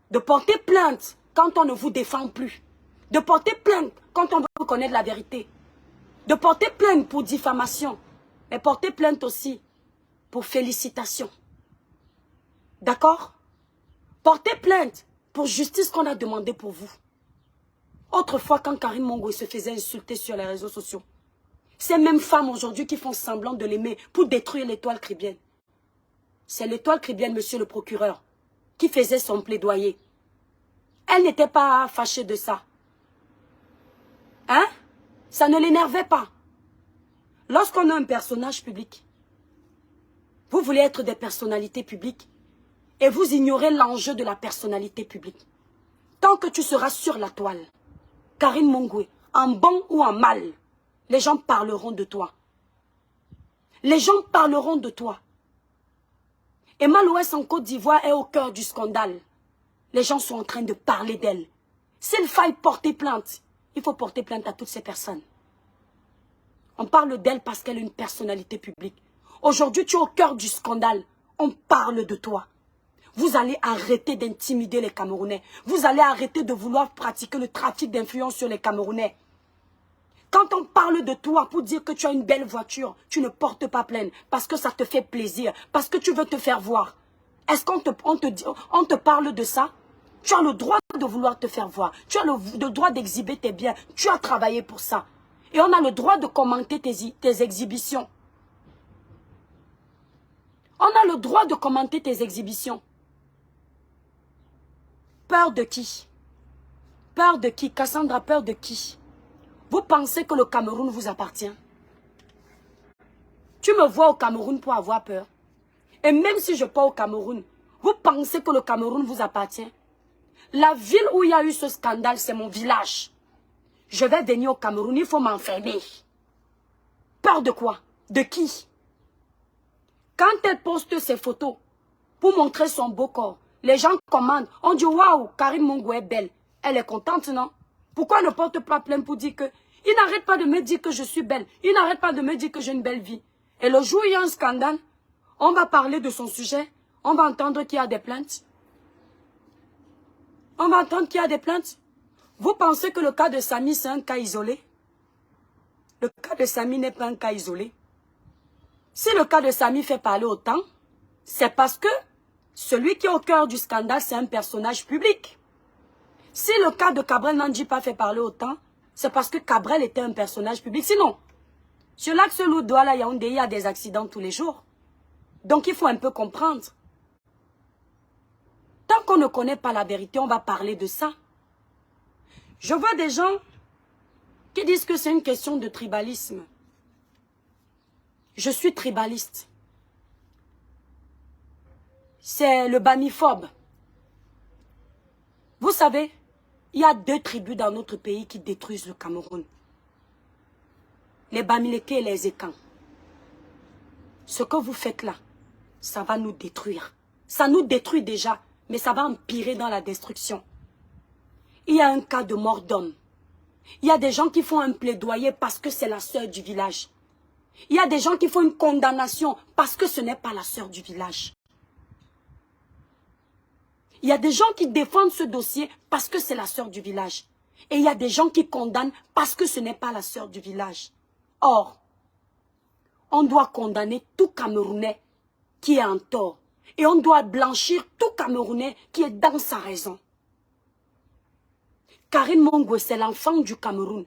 de porter plainte quand on ne vous défend plus. De porter plainte quand on veut connaître la vérité. De porter plainte pour diffamation. Mais porter plainte aussi pour félicitation. D'accord? Porter plainte pour justice qu'on a demandé pour vous. Autrefois, quand Karim Mongwe se faisait insulter sur les réseaux sociaux, ces mêmes femmes aujourd'hui qui font semblant de l'aimer pour détruire l'étoile chrétienne. C'est l'étoile chrétienne, monsieur le procureur, qui faisait son plaidoyer. Elle n'était pas fâchée de ça. Hein? Ça ne l'énervait pas. Lorsqu'on a un personnage public, vous voulez être des personnalités publiques et vous ignorez l'enjeu de la personnalité publique. Tant que tu seras sur la toile, Karim Mongwe, en bon ou en mal, les gens parleront de toi. Les gens parleront de toi. Emma Loès en Côte d'Ivoire est au cœur du scandale. Les gens sont en train de parler d'elle. S'il faille porter plainte, il faut porter plainte à toutes ces personnes. On parle d'elle parce qu'elle est une personnalité publique. Aujourd'hui, tu es au cœur du scandale. On parle de toi. Vous allez arrêter d'intimider les Camerounais. Vous allez arrêter de vouloir pratiquer le trafic d'influence sur les Camerounais. Quand on parle de toi pour dire que tu as une belle voiture, tu ne portes pas plainte parce que ça te fait plaisir, parce que tu veux te faire voir. Est-ce qu'on on te parle de ça? Tu as le droit de vouloir te faire voir. Tu as le droit d'exhiber tes biens. Tu as travaillé pour ça. Et on a le droit de commenter tes exhibitions. On a le droit de commenter tes exhibitions. Peur de qui? Peur de qui? Cassandra, peur de qui? Vous pensez que le Cameroun vous appartient? Tu me vois au Cameroun pour avoir peur. Et même si je pars au Cameroun, vous pensez que le Cameroun vous appartient? La ville où il y a eu ce scandale, c'est mon village. Je vais venir au Cameroun, il faut m'enfermer. Peur de quoi? De qui? Quand elle poste ses photos pour montrer son beau corps, les gens commandent. On dit, waouh, Karine Mongo est belle. Elle est contente, non? Pourquoi ne porte pas plainte pour dire que... Il n'arrête pas de me dire que je suis belle. Il n'arrête pas de me dire que j'ai une belle vie. Et le jour où il y a un scandale, on va parler de son sujet. On va entendre qu'il y a des plaintes. On va entendre qu'il y a des plaintes. Vous pensez que le cas de Samy, c'est un cas isolé? Le cas de Samy n'est pas un cas isolé. Si le cas de Samy fait parler autant, c'est parce que celui qui est au cœur du scandale, c'est un personnage public. Si le cas de Cabrel Nandji pas fait parler autant, c'est parce que Cabrel était un personnage public. Sinon, sur l'axe Loup-Douala Yaoundé, il y a des accidents tous les jours. Donc il faut un peu comprendre. Tant qu'on ne connaît pas la vérité, on va parler de ça. Je vois des gens qui disent que c'est une question de tribalisme. Je suis tribaliste. C'est le bamiphobe. Vous savez, il y a 2 tribus dans notre pays qui détruisent le Cameroun. Les Bamileke et les Ekans. Ce que vous faites là, ça va nous détruire. Ça nous détruit déjà, mais ça va empirer dans la destruction. Il y a un cas de mort d'homme. Il y a des gens qui font un plaidoyer parce que c'est la sœur du village. Il y a des gens qui font une condamnation parce que ce n'est pas la sœur du village. Il y a des gens qui défendent ce dossier parce que c'est la sœur du village. Et il y a des gens qui condamnent parce que ce n'est pas la sœur du village. Or, on doit condamner tout Camerounais qui est en tort. Et on doit blanchir tout Camerounais qui est dans sa raison. Karine Mongo, c'est l'enfant du Cameroun.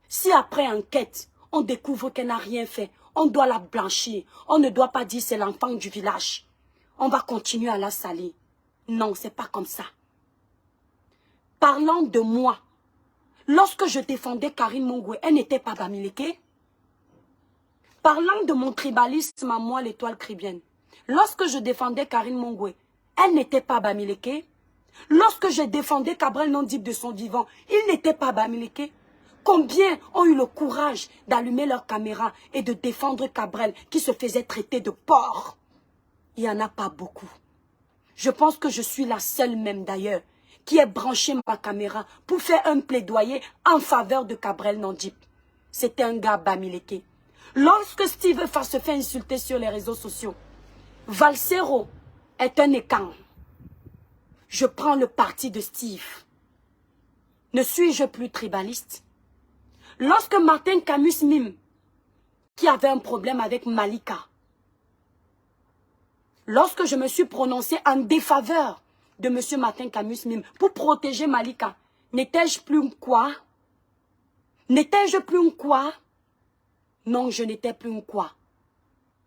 Si après enquête, on découvre qu'elle n'a rien fait, on doit la blanchir. On ne doit pas dire c'est l'enfant du village. On va continuer à la salir. Non, c'est pas comme ça. Parlant de moi, lorsque je défendais Karine Mongo, elle n'était pas Bamileke. Parlant de mon tribalisme à moi, l'étoile cribienne, lorsque je défendais Karine Mongo, elle n'était pas Bamileke. Lorsque je défendais Cabrel Nandib de son vivant, il n'était pas Bamileke. Combien ont eu le courage d'allumer leur caméra et de défendre Cabrel qui se faisait traiter de porc? Il n'y en a pas beaucoup. Je pense que je suis la seule même d'ailleurs qui ait branché ma caméra pour faire un plaidoyer en faveur de Cabrel Nandib. C'était un gars Bamileke. Lorsque Steve se fait insulter sur les réseaux sociaux, Valsero est un écan. Je prends le parti de Steve. Ne suis-je plus tribaliste? Lorsque Martin Camus Mime, qui avait un problème avec Malika, lorsque je me suis prononcé en défaveur de M. Martin Camus Mime pour protéger Malika, n'étais-je plus une quoi? N'étais-je plus une quoi? Non, je n'étais plus une quoi.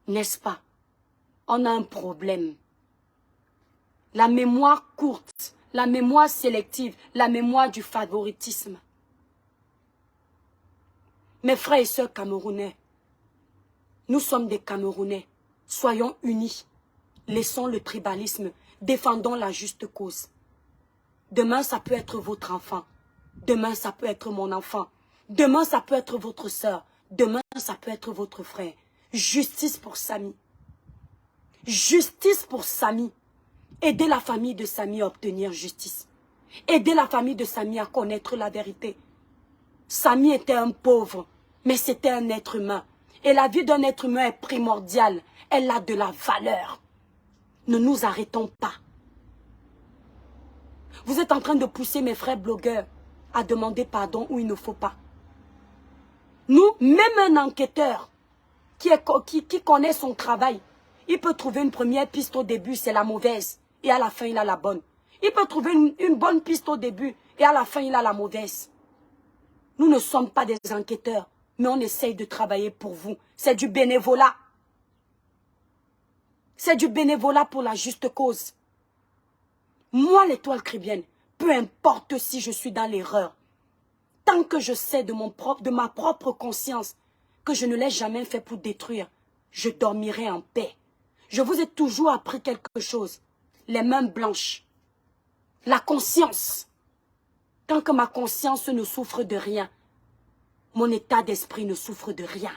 N'est-ce pas? On a un problème. La mémoire courte, la mémoire sélective, la mémoire du favoritisme. Mes frères et sœurs camerounais, nous sommes des Camerounais. Soyons unis. Laissons le tribalisme. Défendons la juste cause. Demain, ça peut être votre enfant. Demain, ça peut être mon enfant. Demain, ça peut être votre sœur. Demain, ça peut être votre frère. Justice pour Samy. Justice pour Samy. Aidez la famille de Samy à obtenir justice. Aidez la famille de Samy à connaître la vérité. Samy était un pauvre, mais c'était un être humain. Et la vie d'un être humain est primordiale. Elle a de la valeur. Ne nous arrêtons pas. Vous êtes en train de pousser mes frères blogueurs à demander pardon où il ne faut pas. Nous, même un enquêteur qui connaît son travail, il peut trouver une première piste au début, c'est la mauvaise. Et à la fin, il a la bonne. Il peut trouver une bonne piste au début et à la fin, il a la mauvaise. Nous ne sommes pas des enquêteurs, mais on essaye de travailler pour vous. C'est du bénévolat. C'est du bénévolat pour la juste cause. Moi, l'Étoile chrétienne, peu importe si je suis dans l'erreur, tant que je sais de ma propre conscience que je ne l'ai jamais fait pour détruire, je dormirai en paix. Je vous ai toujours appris quelque chose. Les mains blanches. La conscience. Tant que ma conscience ne souffre de rien, mon état d'esprit ne souffre de rien.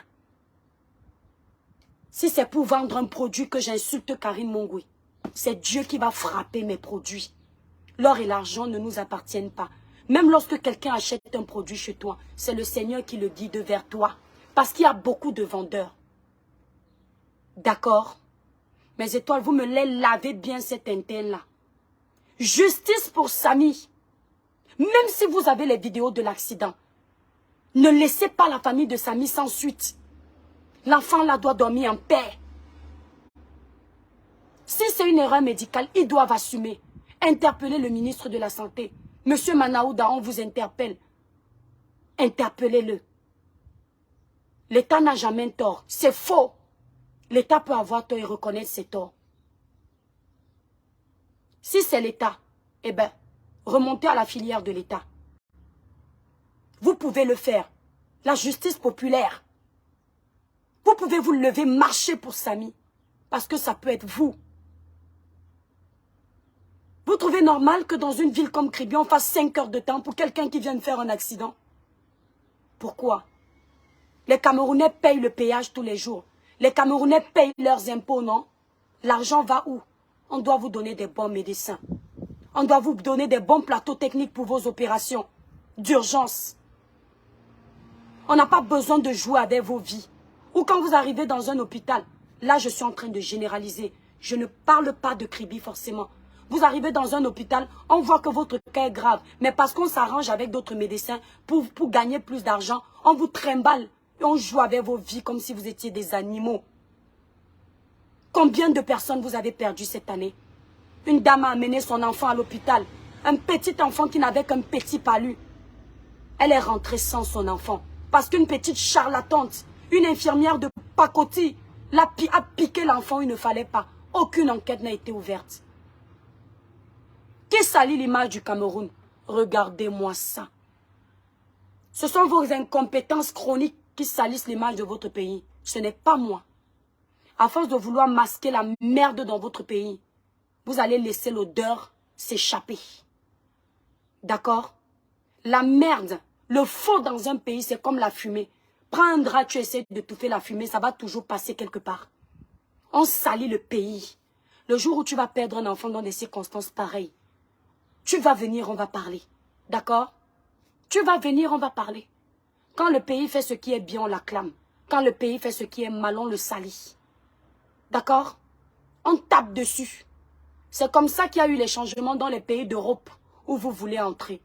Si c'est pour vendre un produit que j'insulte Karine Mongoui, c'est Dieu qui va frapper mes produits. L'or et l'argent ne nous appartiennent pas. Même lorsque quelqu'un achète un produit chez toi, c'est le Seigneur qui le guide vers toi. Parce qu'il y a beaucoup de vendeurs. D'accord? Mes étoiles, vous me les lavez bien cette antenne-là. Justice pour Samy. Même si vous avez les vidéos de l'accident, ne laissez pas la famille de Samy sans suite. L'enfant là doit dormir en paix. Si c'est une erreur médicale, ils doivent assumer. Interpellez le ministre de la Santé. Monsieur Manaouda, on vous interpelle. Interpellez-le. L'État n'a jamais tort. C'est faux. L'État peut avoir tort et reconnaître ses torts. Si c'est l'État, eh bien, remontez à la filière de l'État. Vous pouvez le faire. La justice populaire. Vous pouvez vous lever, marcher pour Samy. Parce que ça peut être vous. Vous trouvez normal que dans une ville comme Kribi, on fasse 5 heures de temps pour quelqu'un qui vient de faire un accident? Pourquoi? Les Camerounais payent le péage tous les jours. Les Camerounais payent leurs impôts, non? L'argent va où? On doit vous donner des bons médecins. On doit vous donner des bons plateaux techniques pour vos opérations d'urgence. On n'a pas besoin de jouer avec vos vies. Ou quand vous arrivez dans un hôpital, là je suis en train de généraliser. Je ne parle pas de Kribi forcément. Vous arrivez dans un hôpital, on voit que votre cas est grave. Mais parce qu'on s'arrange avec d'autres médecins pour gagner plus d'argent, on vous trimballe et on joue avec vos vies comme si vous étiez des animaux. Combien de personnes vous avez perdu cette année? Une dame a amené son enfant à l'hôpital. Un petit enfant qui n'avait qu'un petit palu. Elle est rentrée sans son enfant. Parce qu'une petite charlatante, une infirmière de pacotille, a piqué l'enfant où il ne fallait pas. Aucune enquête n'a été ouverte. Qui salit l'image du Cameroun? Regardez-moi ça. Ce sont vos incompétences chroniques qui salissent l'image de votre pays. Ce n'est pas moi. À force de vouloir masquer la merde dans votre pays, vous allez laisser l'odeur s'échapper. D'accord? La merde, le faux dans un pays, c'est comme la fumée. Prends un drap, tu essaies de touffer la fumée, ça va toujours passer quelque part. On salit le pays. Le jour où tu vas perdre un enfant dans des circonstances pareilles, tu vas venir, on va parler. D'accord? Tu vas venir, on va parler. Quand le pays fait ce qui est bien, on l'acclame. Quand le pays fait ce qui est mal, on le salit. D'accord? On tape dessus. C'est comme ça qu'il y a eu les changements dans les pays d'Europe où vous voulez entrer.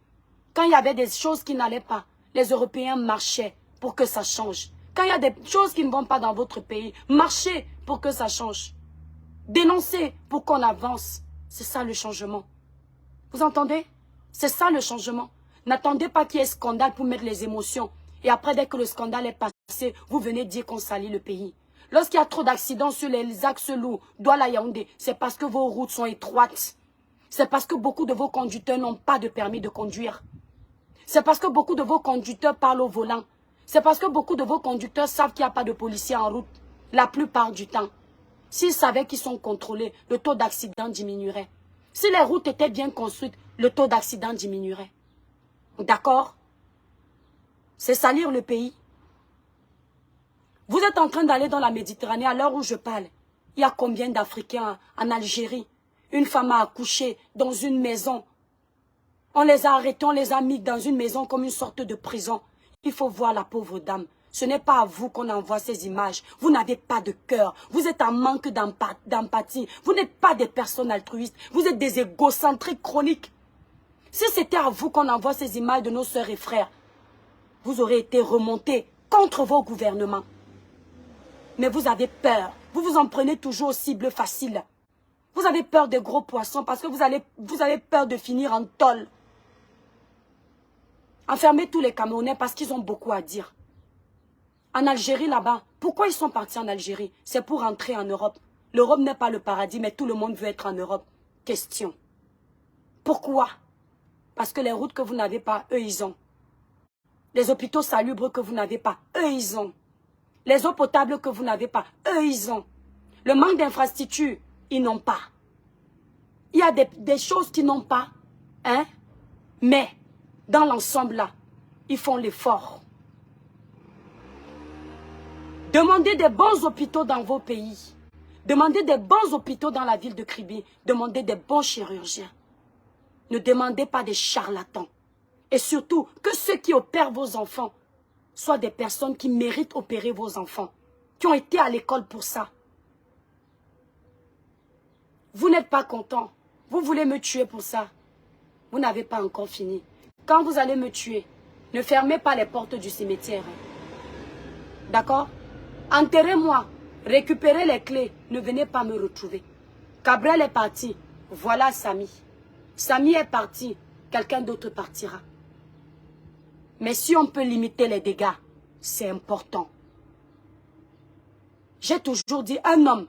Quand il y avait des choses qui n'allaient pas, les Européens marchaient pour que ça change. Quand il y a des choses qui ne vont pas dans votre pays, marchez pour que ça change. Dénoncez pour qu'on avance. C'est ça le changement. Vous entendez? C'est ça le changement. N'attendez pas qu'il y ait scandale pour mettre les émotions. Et après, dès que le scandale est passé, vous venez dire qu'on salit le pays. Lorsqu'il y a trop d'accidents sur les axes lourds, Douala-Yaoundé, c'est parce que vos routes sont étroites. C'est parce que beaucoup de vos conducteurs n'ont pas de permis de conduire. C'est parce que beaucoup de vos conducteurs parlent au volant. C'est parce que beaucoup de vos conducteurs savent qu'il n'y a pas de policiers en route. La plupart du temps. S'ils savaient qu'ils sont contrôlés, le taux d'accident diminuerait. Si les routes étaient bien construites, le taux d'accident diminuerait. D'accord? C'est salir le pays. Vous êtes en train d'aller dans la Méditerranée à l'heure où je parle. Il y a combien d'Africains en Algérie? Une femme a accouché dans une maison. On les a arrêtés, on les a mis dans une maison comme une sorte de prison. Il faut voir la pauvre dame. Ce n'est pas à vous qu'on envoie ces images. Vous n'avez pas de cœur. Vous êtes en manque d'empathie. Vous n'êtes pas des personnes altruistes. Vous êtes des égocentriques chroniques. Si c'était à vous qu'on envoie ces images de nos sœurs et frères, vous aurez été remontés contre vos gouvernements. Mais vous avez peur. Vous vous en prenez toujours aux cibles faciles. Vous avez peur des gros poissons parce que vous avez peur de finir en tôle. Enfermez tous les Camerounais parce qu'ils ont beaucoup à dire. En Algérie, là-bas, pourquoi ils sont partis en Algérie? C'est pour rentrer en Europe. L'Europe n'est pas le paradis, mais tout le monde veut être en Europe. Question. Pourquoi? Parce que les routes que vous n'avez pas, eux, ils ont. Les hôpitaux salubres que vous n'avez pas, eux, ils ont. Les eaux potables que vous n'avez pas, eux, ils ont. Le manque d'infrastructures, ils n'ont pas. Il y a des choses qu'ils n'ont pas, hein? Mais, dans l'ensemble là, ils font l'effort. Demandez des bons hôpitaux dans vos pays. Demandez des bons hôpitaux dans la ville de Kribi. Demandez des bons chirurgiens. Ne demandez pas des charlatans. Et surtout, que ceux qui opèrent vos enfants soient des personnes qui méritent opérer vos enfants, qui ont été à l'école pour ça. Vous n'êtes pas content. Vous voulez me tuer pour ça. Vous n'avez pas encore fini. Quand vous allez me tuer, ne fermez pas les portes du cimetière. D'accord? Enterrez-moi. Récupérez les clés. Ne venez pas me retrouver. Cabrel est parti. Voilà Samy. Samy est parti. Quelqu'un d'autre partira. Mais si on peut limiter les dégâts, c'est important. J'ai toujours dit, un homme,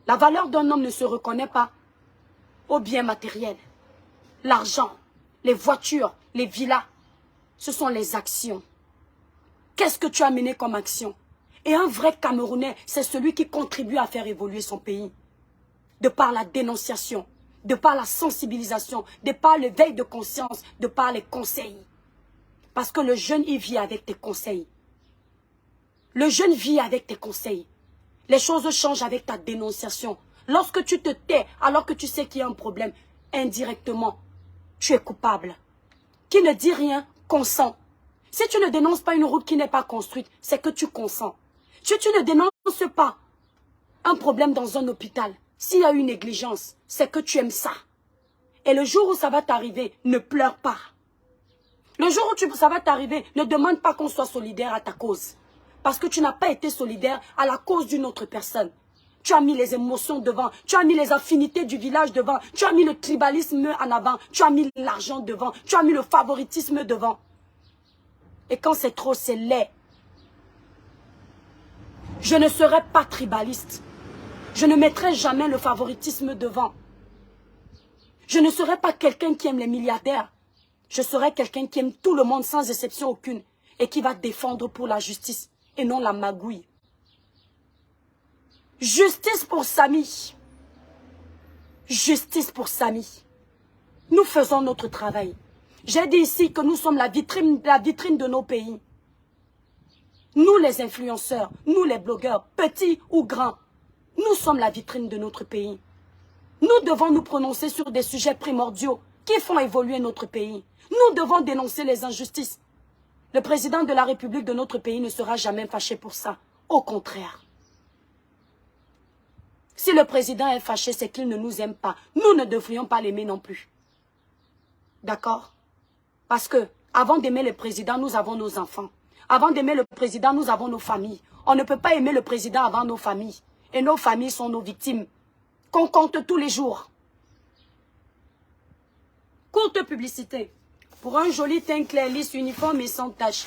la valeur d'un homme ne se reconnaît pas aux biens matériels. L'argent, les voitures, les villas, ce sont les actions. Qu'est-ce que tu as mené comme action? Et un vrai Camerounais, c'est celui qui contribue à faire évoluer son pays. De par la dénonciation, de par la sensibilisation, de par l'éveil de conscience, de par les conseils. Parce que le jeune, il vit avec tes conseils. Le jeune vit avec tes conseils. Les choses changent avec ta dénonciation. Lorsque tu te tais, alors que tu sais qu'il y a un problème, indirectement, tu es coupable. Qui ne dit rien, consent. Si tu ne dénonces pas une route qui n'est pas construite, c'est que tu consens. Si tu ne dénonces pas un problème dans un hôpital, s'il y a une négligence, c'est que tu aimes ça. Et le jour où ça va t'arriver, ne pleure pas. Le jour où ça va t'arriver, ne demande pas qu'on soit solidaire à ta cause. Parce que tu n'as pas été solidaire à la cause d'une autre personne. Tu as mis les émotions devant, tu as mis les affinités du village devant, tu as mis le tribalisme en avant, tu as mis l'argent devant, tu as mis le favoritisme devant. Et quand c'est trop, c'est laid. Je ne serai pas tribaliste. Je ne mettrai jamais le favoritisme devant. Je ne serai pas quelqu'un qui aime les milliardaires. Je serai quelqu'un qui aime tout le monde sans exception aucune et qui va défendre pour la justice et non la magouille. Justice pour Samy. Justice pour Samy. Nous faisons notre travail. J'ai dit ici que nous sommes la vitrine de nos pays. Nous les influenceurs, nous les blogueurs, petits ou grands, nous sommes la vitrine de notre pays. Nous devons nous prononcer sur des sujets primordiaux qui font évoluer notre pays. Nous devons dénoncer les injustices. Le président de la République de notre pays ne sera jamais fâché pour ça. Au contraire. Si le président est fâché, c'est qu'il ne nous aime pas. Nous ne devrions pas l'aimer non plus. D'accord? Parce que, avant d'aimer le président, nous avons nos enfants. Avant d'aimer le président, nous avons nos familles. On ne peut pas aimer le président avant nos familles. Et nos familles sont nos victimes. Qu'on compte tous les jours. Courte publicité. Pour un joli teint clair, lisse, uniforme et sans tache,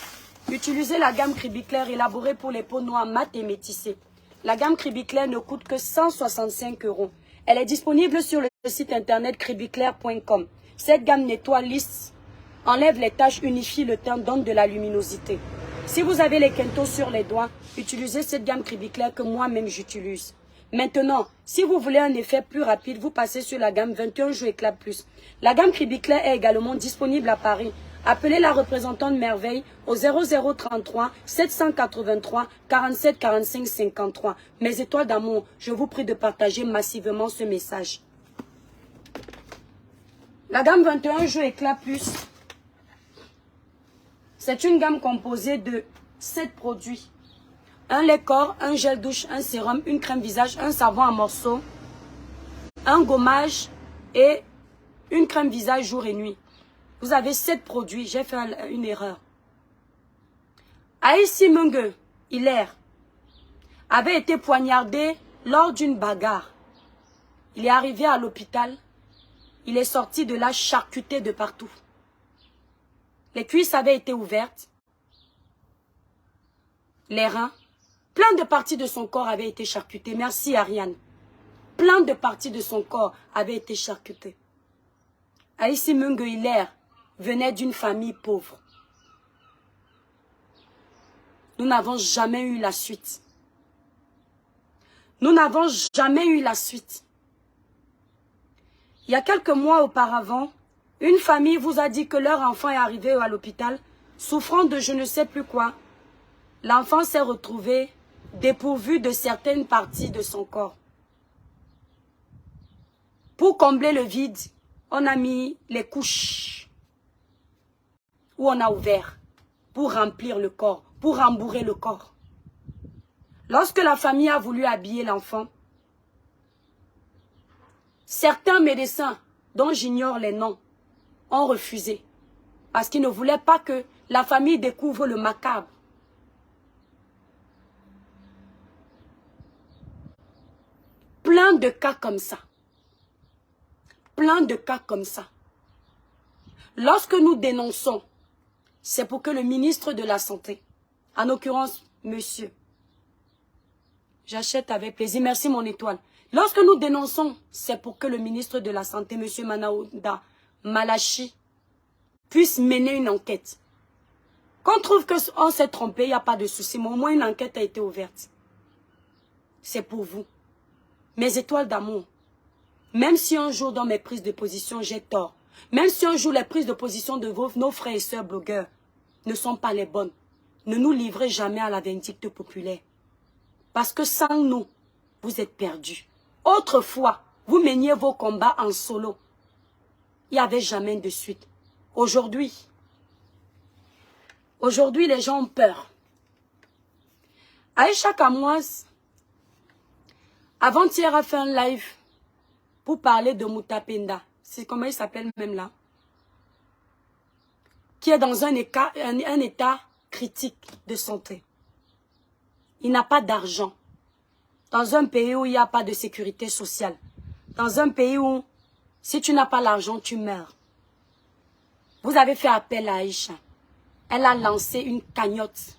utilisez la gamme Cribiclair élaborée pour les peaux noires mates et métissées. La gamme Cribiclair ne coûte que 165 €. Elle est disponible sur le site internet cribiclair.com. Cette gamme nettoie, lisse, enlève les taches, unifie le teint, donne de la luminosité. Si vous avez les quintos sur les doigts, utilisez cette gamme Cribiclair que moi-même j'utilise. Maintenant, si vous voulez un effet plus rapide, vous passez sur la gamme 21 jours éclat plus. La gamme Cribiclair est également disponible à Paris. Appelez la représentante Merveille au 0033 783 47 45 53. Mes étoiles d'amour, je vous prie de partager massivement ce message. La gamme 21 jours éclat plus, c'est une gamme composée de 7 produits. Un lait corps, un gel douche, un sérum, une crème visage, un savon en morceaux, un gommage et une crème visage jour et nuit. Vous avez 7 produits. J'ai fait une erreur. Aïssi Mungue, Hilaire, avait été poignardé lors d'une bagarre. Il est arrivé à l'hôpital. Il est sorti de là charcuté de partout. Les cuisses avaient été ouvertes. Les reins. Plein de parties de son corps avaient été charcutées. Merci Ariane. Plein de parties de son corps avaient été charcutées. Aïssi Mungue Hilaire venait d'une famille pauvre. Nous n'avons jamais eu la suite. Nous n'avons jamais eu la suite. Il y a quelques mois auparavant, une famille vous a dit que leur enfant est arrivé à l'hôpital, souffrant de je ne sais plus quoi. L'enfant s'est retrouvé dépourvu de certaines parties de son corps. Pour combler le vide, on a mis les couches, où on a ouvert, pour remplir le corps, pour rembourrer le corps. Lorsque la famille a voulu habiller l'enfant, certains médecins, dont j'ignore les noms, ont refusé. Parce qu'ils ne voulaient pas que la famille découvre le macabre. Plein de cas comme ça. Plein de cas comme ça. Lorsque nous dénonçons, c'est pour que le ministre de la Santé, en l'occurrence, monsieur, j'achète avec plaisir, merci mon étoile. Lorsque nous dénonçons, c'est pour que le ministre de la Santé, monsieur Manaouda Malachi, puisse mener une enquête. Quand on trouve qu'on s'est trompé, il n'y a pas de souci, mais au moins une enquête a été ouverte. C'est pour vous. Mes étoiles d'amour. Même si un jour dans mes prises de position, j'ai tort. Même si un jour les prises de position de nos frères et sœurs blogueurs ne sont pas les bonnes. Ne nous livrez jamais à la vindicte populaire. Parce que sans nous, vous êtes perdus. Autrefois, vous meniez vos combats en solo. Il n'y avait jamais de suite. Aujourd'hui, les gens ont peur. Aïcha Kamoise, avant-hier, a fait un live pour parler de Moutapenda. C'est comment il s'appelle même là. Qui est dans un état critique de santé. Il n'a pas d'argent. Dans un pays où il n'y a pas de sécurité sociale. Dans un pays où, si tu n'as pas l'argent, tu meurs. Vous avez fait appel à Aïcha. Elle a lancé une cagnotte.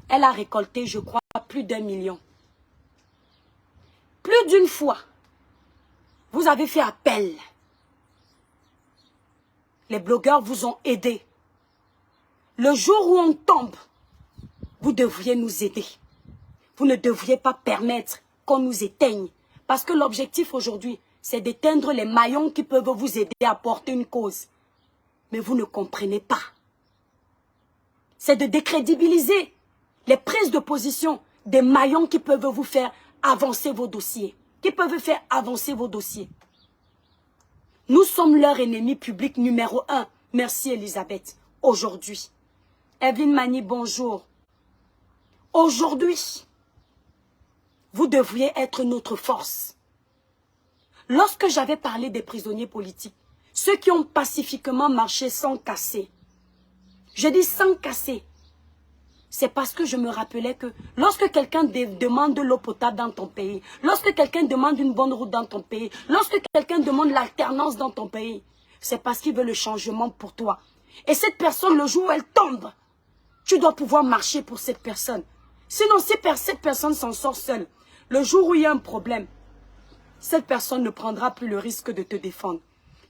Elle a récolté, je crois, plus d'1 million. Plus d'une fois, vous avez fait appel. Les blogueurs vous ont aidé. Le jour où on tombe, vous devriez nous aider. Vous ne devriez pas permettre qu'on nous éteigne. Parce que l'objectif aujourd'hui, c'est d'éteindre les maillons qui peuvent vous aider à porter une cause. Mais vous ne comprenez pas. C'est de décrédibiliser les prises de position des maillons qui peuvent vous faire avancer vos dossiers. Qui peuvent faire avancer vos dossiers. Nous sommes leur ennemi public numéro 1. Merci Elisabeth. Aujourd'hui. Evelyne Mani, bonjour. Aujourd'hui, vous devriez être notre force. Lorsque j'avais parlé des prisonniers politiques, ceux qui ont pacifiquement marché sans casser, je dis sans casser, c'est parce que je me rappelais que lorsque quelqu'un demande de l'eau potable dans ton pays, lorsque quelqu'un demande une bonne route dans ton pays, lorsque quelqu'un demande l'alternance dans ton pays, c'est parce qu'il veut le changement pour toi. Et cette personne, le jour où elle tombe, tu dois pouvoir marcher pour cette personne. Sinon, si cette personne s'en sort seule, le jour où il y a un problème, cette personne ne prendra plus le risque de te défendre.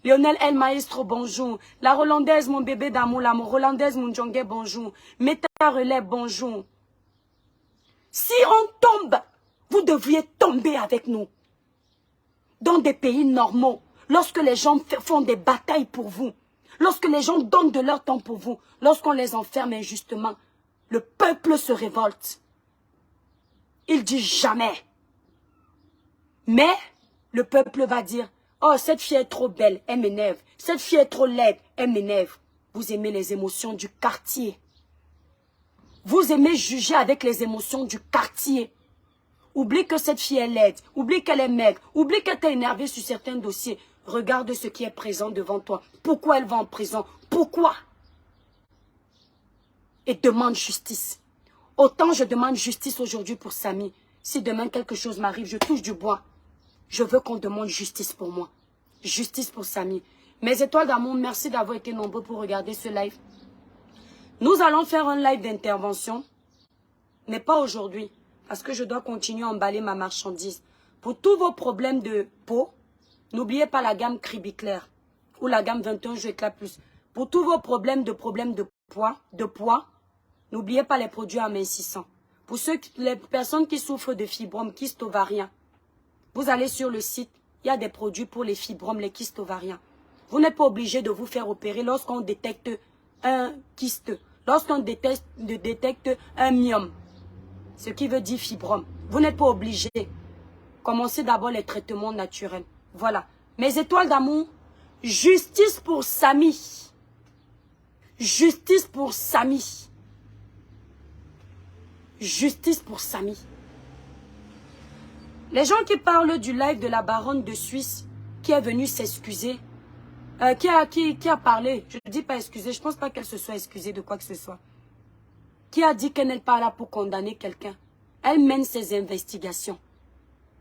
Lionel El Maestro, bonjour. La Hollandaise, mon bébé d'amour, la Hollandaise, mon Djongue, bonjour. Meta Relais, bonjour. Si on tombe, vous devriez tomber avec nous. Dans des pays normaux, lorsque les gens font des batailles pour vous, lorsque les gens donnent de leur temps pour vous, lorsqu'on les enferme injustement, le peuple se révolte. Il dit jamais. Mais le peuple va dire, oh, cette fille est trop belle, elle m'énerve. Cette fille est trop laide, elle m'énerve. Vous aimez les émotions du quartier. Vous aimez juger avec les émotions du quartier. Oublie que cette fille est laide, oublie qu'elle est maigre, oublie qu'elle t'a énervé sur certains dossiers. Regarde ce qui est présent devant toi. Pourquoi elle va en prison? Pourquoi? Et demande justice. Autant je demande justice aujourd'hui pour Samy. Si demain quelque chose m'arrive, je touche du bois. Je veux qu'on demande justice pour moi. Justice pour Samy. Mes étoiles d'amour, merci d'avoir été nombreux pour regarder ce live. Nous allons faire un live d'intervention, mais pas aujourd'hui, parce que je dois continuer à emballer ma marchandise. Pour tous vos problèmes de peau, n'oubliez pas la gamme Cribiclair ou la gamme 21 Jeux Éclat Plus. Pour tous vos problèmes de poids, n'oubliez pas les produits amincissants. Pour les personnes qui souffrent de fibromes, kystes ovariens, vous allez sur le site, il y a des produits pour les fibromes, les kystes ovariens. Vous n'êtes pas obligé de vous faire opérer lorsqu'on détecte un kyste, lorsqu'on détecte un myome, ce qui veut dire fibrome. Vous n'êtes pas obligé. Commencez d'abord les traitements naturels. Voilà. Mes étoiles d'amour, justice pour Samy. Justice pour Samy. Justice pour Samy. Les gens qui parlent du live de la baronne de Suisse qui est venue s'excuser, qui a parlé, je ne dis pas excuser, je ne pense pas qu'elle se soit excusée de quoi que ce soit. Qui a dit qu'elle n'est pas là pour condamner quelqu'un. Elle mène ses investigations.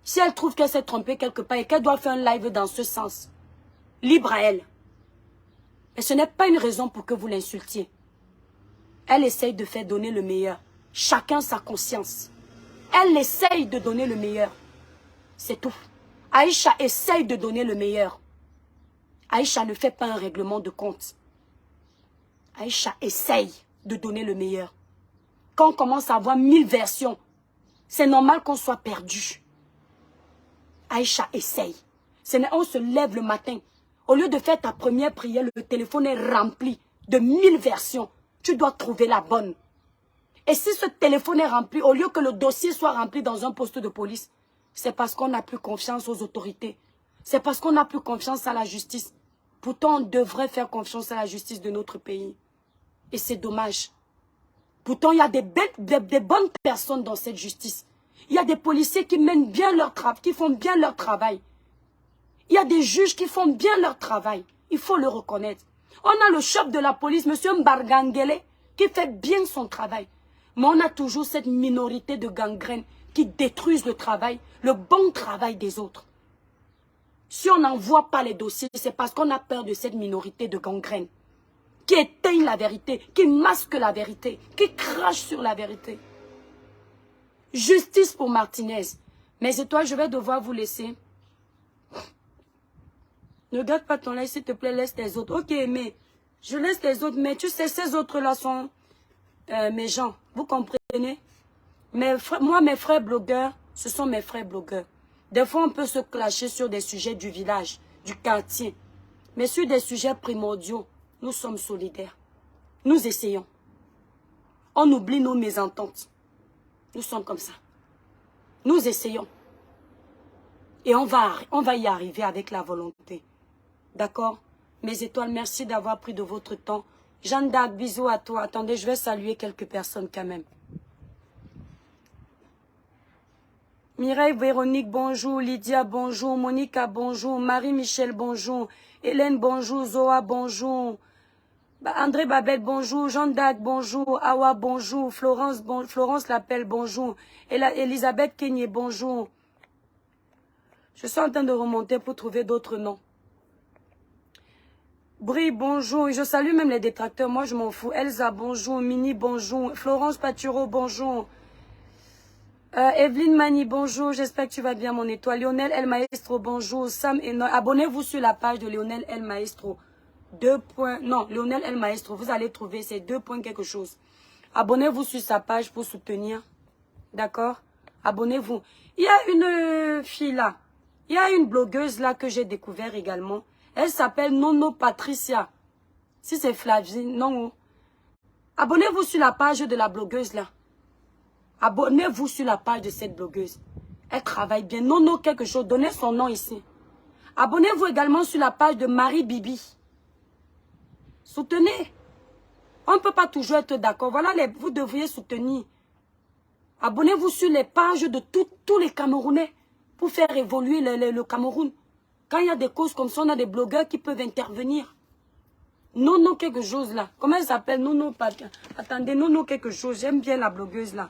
Si elle trouve qu'elle s'est trompée quelque part et qu'elle doit faire un live dans ce sens, libre à elle. Mais ce n'est pas une raison pour que vous l'insultiez. Elle essaye de faire donner le meilleur. Chacun sa conscience. Elle essaye de donner le meilleur. C'est tout. Aïcha essaye de donner le meilleur. Aïcha ne fait pas un règlement de compte. Aïcha essaye de donner le meilleur. Quand on commence à avoir 1000 versions, c'est normal qu'on soit perdu. Aïcha essaye. On se lève le matin. Au lieu de faire ta première prière, le téléphone est rempli de 1000 versions. Tu dois trouver la bonne. Et si ce téléphone est rempli, au lieu que le dossier soit rempli dans un poste de police, c'est parce qu'on n'a plus confiance aux autorités. C'est parce qu'on n'a plus confiance à la justice. Pourtant, on devrait faire confiance à la justice de notre pays. Et c'est dommage. Pourtant, il y a des bonnes personnes dans cette justice. Il y a des policiers qui mènent bien leur travail, qui font bien leur travail. Il y a des juges qui font bien leur travail. Il faut le reconnaître. On a le chef de la police, M. Mbargangele, qui fait bien son travail. Mais on a toujours cette minorité de gangrènes qui détruisent le travail, le bon travail des autres. Si on n'envoie pas les dossiers, c'est parce qu'on a peur de cette minorité de gangrènes qui éteignent la vérité, qui masquent la vérité, qui crachent sur la vérité. Justice pour Martinez. Mes étoiles, je vais devoir vous laisser. Ne garde pas ton live, s'il te plaît, laisse tes autres. Ok, mais je laisse les autres, mais tu sais, ces autres-là sont mes gens. Vous comprenez? Moi, mes frères blogueurs, ce sont mes frères blogueurs. Des fois, on peut se clasher sur des sujets du village, du quartier. Mais sur des sujets primordiaux, nous sommes solidaires. Nous essayons. On oublie nos mésententes. Nous sommes comme ça. Nous essayons. Et on va y arriver avec la volonté. D'accord? Mes étoiles, merci d'avoir pris de votre temps. Jeanne d'Arc, bisous à toi. Attendez, je vais saluer quelques personnes quand même. Mireille, Véronique, bonjour. Lydia, bonjour. Monica, bonjour. Marie-Michel, bonjour. Hélène, bonjour. Zoa, bonjour. André Babette, bonjour. Jeanne d'Arc, bonjour. Awa, bonjour. Florence l'appelle, bonjour. Elisabeth Kenyé, bonjour. Je suis en train de remonter pour trouver d'autres noms. Brie, bonjour. Je salue même les détracteurs. Moi, je m'en fous. Elsa, bonjour. Mini, bonjour. Florence Paturo, bonjour. Evelyne Mani, bonjour. J'espère que tu vas bien, mon étoile. Lionel El Maestro, bonjour. Sam et Noël. Abonnez-vous sur la page de Lionel El Maestro. Non, Lionel El Maestro. Vous allez trouver ces 2 points quelque chose. Abonnez-vous sur sa page pour soutenir. D'accord? Abonnez-vous. Il y a une fille là. Il y a une blogueuse là que j'ai découvert également. Elle s'appelle Nono Patricia. Si c'est Flavie, non. Abonnez-vous sur la page de la blogueuse là. Abonnez-vous sur la page de cette blogueuse. Elle travaille bien. Nono quelque chose. Donnez son nom ici. Abonnez-vous également sur la page de Marie Bibi. Soutenez. On ne peut pas toujours être d'accord. Voilà, vous devriez soutenir. Abonnez-vous sur les pages de tous les Camerounais pour faire évoluer le Cameroun. Quand il y a des causes comme ça, on a des blogueurs qui peuvent intervenir. Nono quelque chose là. Comment elle s'appelle? Nono Patin. Attendez, Nono quelque chose. J'aime bien la blogueuse là.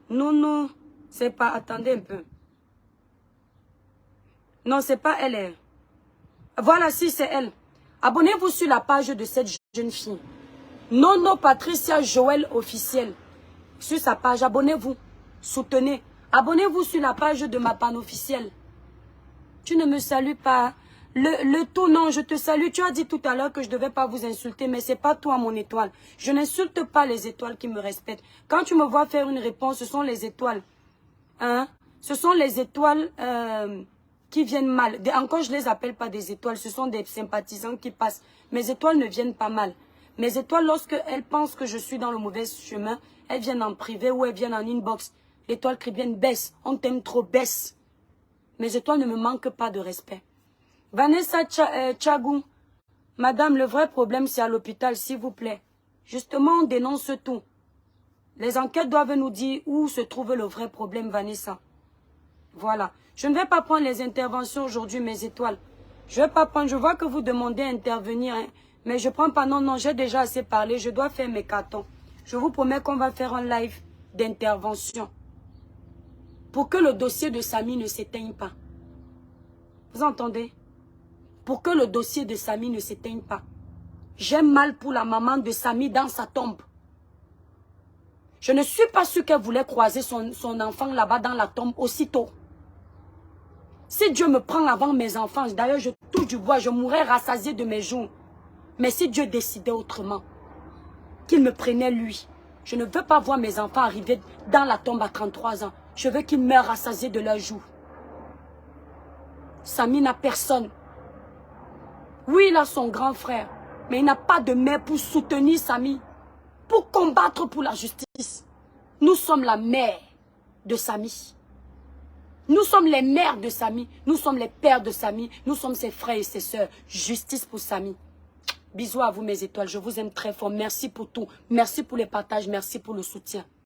Nono, c'est pas... Attendez un peu. Non, c'est pas elle. Voilà, si c'est elle. Abonnez-vous sur la page de cette jeune fille. Nono Patricia Joël officiel. Sur sa page, abonnez-vous. Soutenez. Abonnez-vous sur la page de ma panne officielle. Tu ne me salues pas. Le tout, non, je te salue. Tu as dit tout à l'heure que je ne devais pas vous insulter, mais c'est pas toi, mon étoile. Je n'insulte pas les étoiles qui me respectent. Quand tu me vois faire une réponse, ce sont les étoiles. Hein? Ce sont les étoiles qui viennent mal. Encore, je ne les appelle pas des étoiles. Ce sont des sympathisants qui passent. Mes étoiles ne viennent pas mal. Mes étoiles, lorsqu'elles pensent que je suis dans le mauvais chemin, elles viennent en privé ou elles viennent en inbox. L'étoile chrétienne baisse. On t'aime trop, baisse. Mes étoiles ne me manquent pas de respect. Vanessa Tchagou, madame, le vrai problème c'est à l'hôpital, s'il vous plaît. Justement, on dénonce tout. Les enquêtes doivent nous dire où se trouve le vrai problème, Vanessa. Voilà. Je ne vais pas prendre les interventions aujourd'hui, mes étoiles. Je vais pas prendre, je vois que vous demandez à intervenir, hein, mais je prends pas, non, non, j'ai déjà assez parlé, je dois faire mes cartons. Je vous promets qu'on va faire un live d'intervention. Pour que le dossier de Samy ne s'éteigne pas. Vous entendez? Pour que le dossier de Samy ne s'éteigne pas. J'ai mal pour la maman de Samy dans sa tombe. Je ne suis pas sûre qu'elle voulait croiser son enfant là-bas dans la tombe aussitôt. Si Dieu me prend avant mes enfants, d'ailleurs je touche du bois, je mourrais rassasié de mes jours. Mais si Dieu décidait autrement, qu'il me prenait lui, je ne veux pas voir mes enfants arriver dans la tombe à 33 ans. Je veux qu'ils meurent rassasiés de leurs jours. Samy n'a personne. Oui, il a son grand frère, mais il n'a pas de mère pour soutenir Samy, pour combattre pour la justice. Nous sommes la mère de Samy. Nous sommes les mères de Samy, nous sommes les pères de Samy, nous sommes ses frères et ses sœurs. Justice pour Samy. Bisous à vous mes étoiles, je vous aime très fort. Merci pour tout, merci pour les partages, merci pour le soutien.